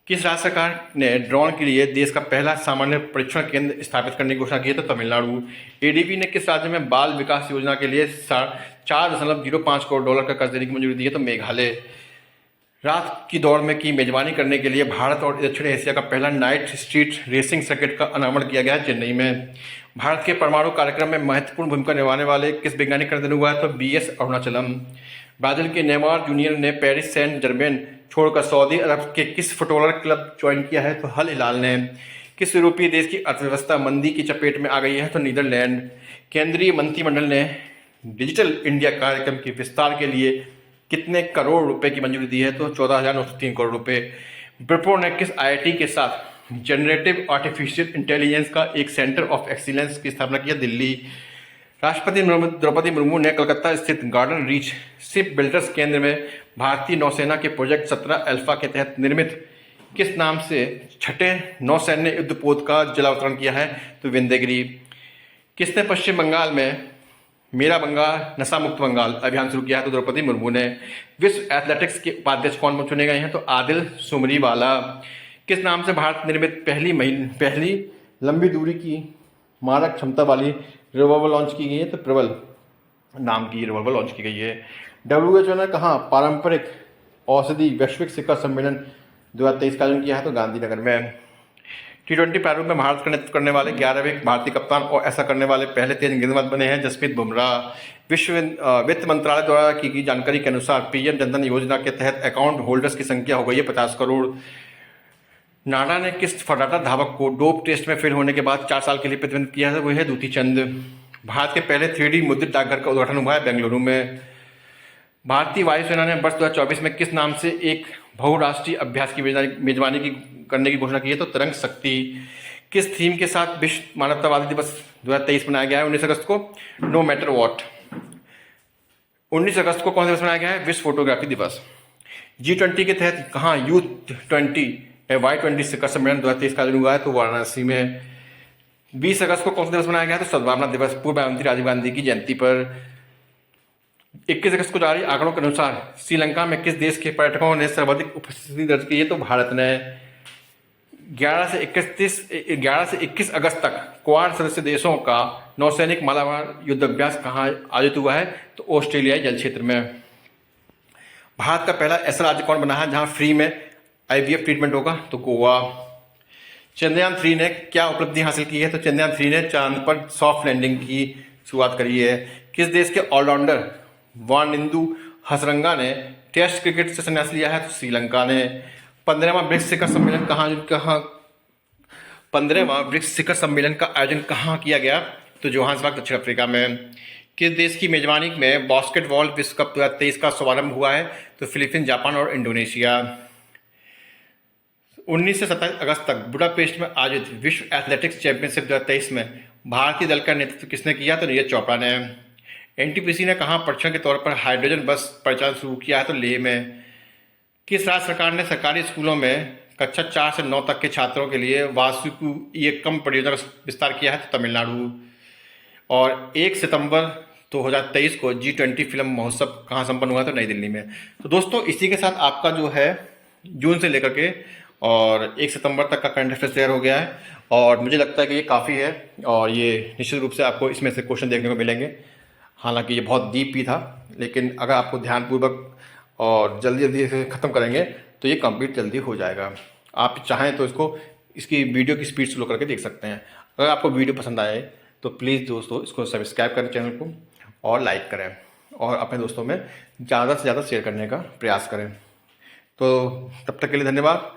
किस राज्य सरकार ने ड्रोन के लिए देश का पहला सामान्य परीक्षण केंद्र स्थापित करने की घोषणा की है? तो तमिलनाडु। एडीबी ने किस राज्य में बाल विकास योजना के लिए 4.05 करोड़ डॉलर का कर्ज देने की मंजूरी दी है? तो मेघालय। रात की दौड़ में की मेजबानी करने के लिए भारत और दक्षिण एशिया का पहला नाइट स्ट्रीट रेसिंग सर्किट का अनावरण किया गया है चेन्नई में। भारत के परमाणु कार्यक्रम में महत्वपूर्ण भूमिका निभाने वाले किस वैज्ञानिक का निधन हुआ है? तो बीएस अरुणाचलम। ब्राजील के नेमार जूनियर ने पेरिस सेंट जर्मेन छोड़कर सऊदी अरब के किस फुटबॉलर क्लब ज्वाइन किया है? तो हल हिलाल ने। किस यूरोपीय देश की अर्थव्यवस्था मंदी की चपेट में आ गई है? तो नीदरलैंड। केंद्रीय मंत्रिमंडल ने डिजिटल इंडिया कार्यक्रम के विस्तार के लिए कितने करोड़ रुपए की मंजूरी दी है? तो 14,903 करोड़ रुपए। विप्रो ने किस आईआईटी के साथ जनरेटिव आर्टिफिशियल इंटेलिजेंस का एक सेंटर ऑफ एक्सीलेंस की स्थापना की है? दिल्ली। राष्ट्रपति द्रौपदी मुर्मू ने कलकत्ता स्थित गार्डन रीच शिप बिल्डर्स केंद्र में भारतीय नौसेना के प्रोजेक्ट 17 अल्फा के तहत निर्मित किस नाम से छठे नौसैन्य युद्धपोत का जलावतरण किया है? तो विंध्यगिरि। किसने पश्चिम बंगाल में मेरा बंगाल नशा मुक्त बंगाल अभियान शुरू किया है? तो द्रौपदी मुर्मू ने। विश्व एथलेटिक्स के उपाध्यक्ष कौन चुने गए हैं? तो आदिल सुमरीवाला। किस नाम से भारत निर्मित पहली लंबी दूरी की मारक क्षमता वाली रिवॉल्वर लॉन्च की गई है? तो प्रबल नाम की रिवॉल्वर लॉन्च की गई है। डब्ल्यूएचओ ने कहाँ पारंपरिक औषधि वैश्विक शिखर सम्मेलन 2023 का आयोजन किया है? तो गांधीनगर में। T20 प्रारूप में भारत का नेतृत्व करने वाले 11वें भारतीय कप्तान और ऐसा करने वाले पहले तेज गेंदबाज बने हैं जसप्रीत बुमराह। विश्व वित्त मंत्रालय द्वारा की गई जानकारी के अनुसार पीएम जनधन योजना के तहत अकाउंट होल्डर्स की संख्या हो गई है 50 करोड़। नाडा ने किस फर्राटा धावक को डोप टेस्ट में फेल होने के बाद 4 साल के लिए प्रतिबंधित किया है? वो है दूती चंद। भारत के पहले 3D मुद्रित डाकघर का उद्घाटन हुआ है बेंगलुरु में। भारतीय वायुसेना ने वर्ष 2024 में किस नाम से एक बहुराष्ट्रीय अभ्यास की मेजबानी करने की घोषणा की है? तो तरंग शक्ति। किस थीम के साथ विश्व मानवतावादी दिवस 2023 मनाया गया है 19 अगस्त को? No matter what. 19 अगस्त को कौन सा दिवस मनाया गया है? विश्व फोटोग्राफी दिवस। G20 के तहत कहाँ यूथ 20 Y20 शिखर सम्मेलन 2023 का आयोजन हुआ है? तो वाराणसी में। 20 अगस्त को कौन सा दिवस मनाया गया है? तो सद्भावना दिवस पूर्व प्रधानमंत्री राजीव गांधी की जयंती पर। 21 अगस्त को जारी आंकड़ों के अनुसार श्रीलंका में किस देश के पर्यटकों ने सर्वाधिक उपस्थिति दर्ज की है? तो भारत ने। 11 से 21 अगस्त तक क्वाड सदस्य देशों का नौसैनिक मालाबार युद्धाभ्यास कहाँ आयोजित हुआ है? तो ऑस्ट्रेलियाई जल क्षेत्र में। भारत का पहला ऐसा राज्य कौन बना है जहां फ्री में IVF ट्रीटमेंट होगा? तो गोवा। चंद्रयान 3 ने क्या उपलब्धि हासिल की है? तो चंद्रयान 3 ने चांद पर सॉफ्ट लैंडिंग की शुरुआत करी है। किस देश के ऑलराउंडर वानिंदु हसरंगा ने टेस्ट क्रिकेट से संन्यास लिया है? तो श्रीलंका ने। 15वां ब्रिक्स शिखर सम्मेलन 15वां ब्रिक्स शिखर सम्मेलन का आयोजन कहाँ किया गया? तो जोहान्सबर्ग दक्षिण अफ्रीका में। किस देश की मेजबानी में बास्केटबॉल विश्व कप 2023 का शुभारंभ हुआ है? तो फिलीपींस, जापान और इंडोनेशिया। 19 से 27 अगस्त तक बुडापेस्ट में आयोजित विश्व एथलेटिक्स चैंपियनशिप 2023 में भारतीय दल का नेतृत्व किसने किया? तो नीरज चोपड़ा ने। एनटीपीसी ने कहाँ परीक्षण के तौर पर हाइड्रोजन बस परिचालन शुरू किया है? तो लेह में। किस राज्य सरकार ने सरकारी स्कूलों में कक्षा 4 से 9 तक के छात्रों के लिए वासुकु एकम परियोजना का विस्तार किया है? तो तमिलनाडु। और 1 सितंबर 2023 को G20 फिल्म महोत्सव कहाँ संपन्न हुआ? तो नई दिल्ली में। तो दोस्तों इसी के साथ आपका जो है जून से लेकर के और 1 सितंबर तक का करंट अफेयर्स तैयार हो गया है और मुझे लगता है कि ये काफ़ी है और ये निश्चित रूप से आपको इसमें से क्वेश्चन देखने को मिलेंगे। हालांकि ये बहुत डीप भी था, लेकिन अगर आपको ध्यानपूर्वक और जल्दी जल्दी इसे ख़त्म करेंगे तो ये कंप्लीट जल्दी हो जाएगा। आप चाहें तो इसकी वीडियो की स्पीड स्लो करके देख सकते हैं। अगर आपको वीडियो पसंद आए तो प्लीज़ दोस्तों इसको सब्सक्राइब करें चैनल को और लाइक करें और अपने दोस्तों में ज़्यादा से ज़्यादा शेयर करने का प्रयास करें। तो तब तक के लिए धन्यवाद।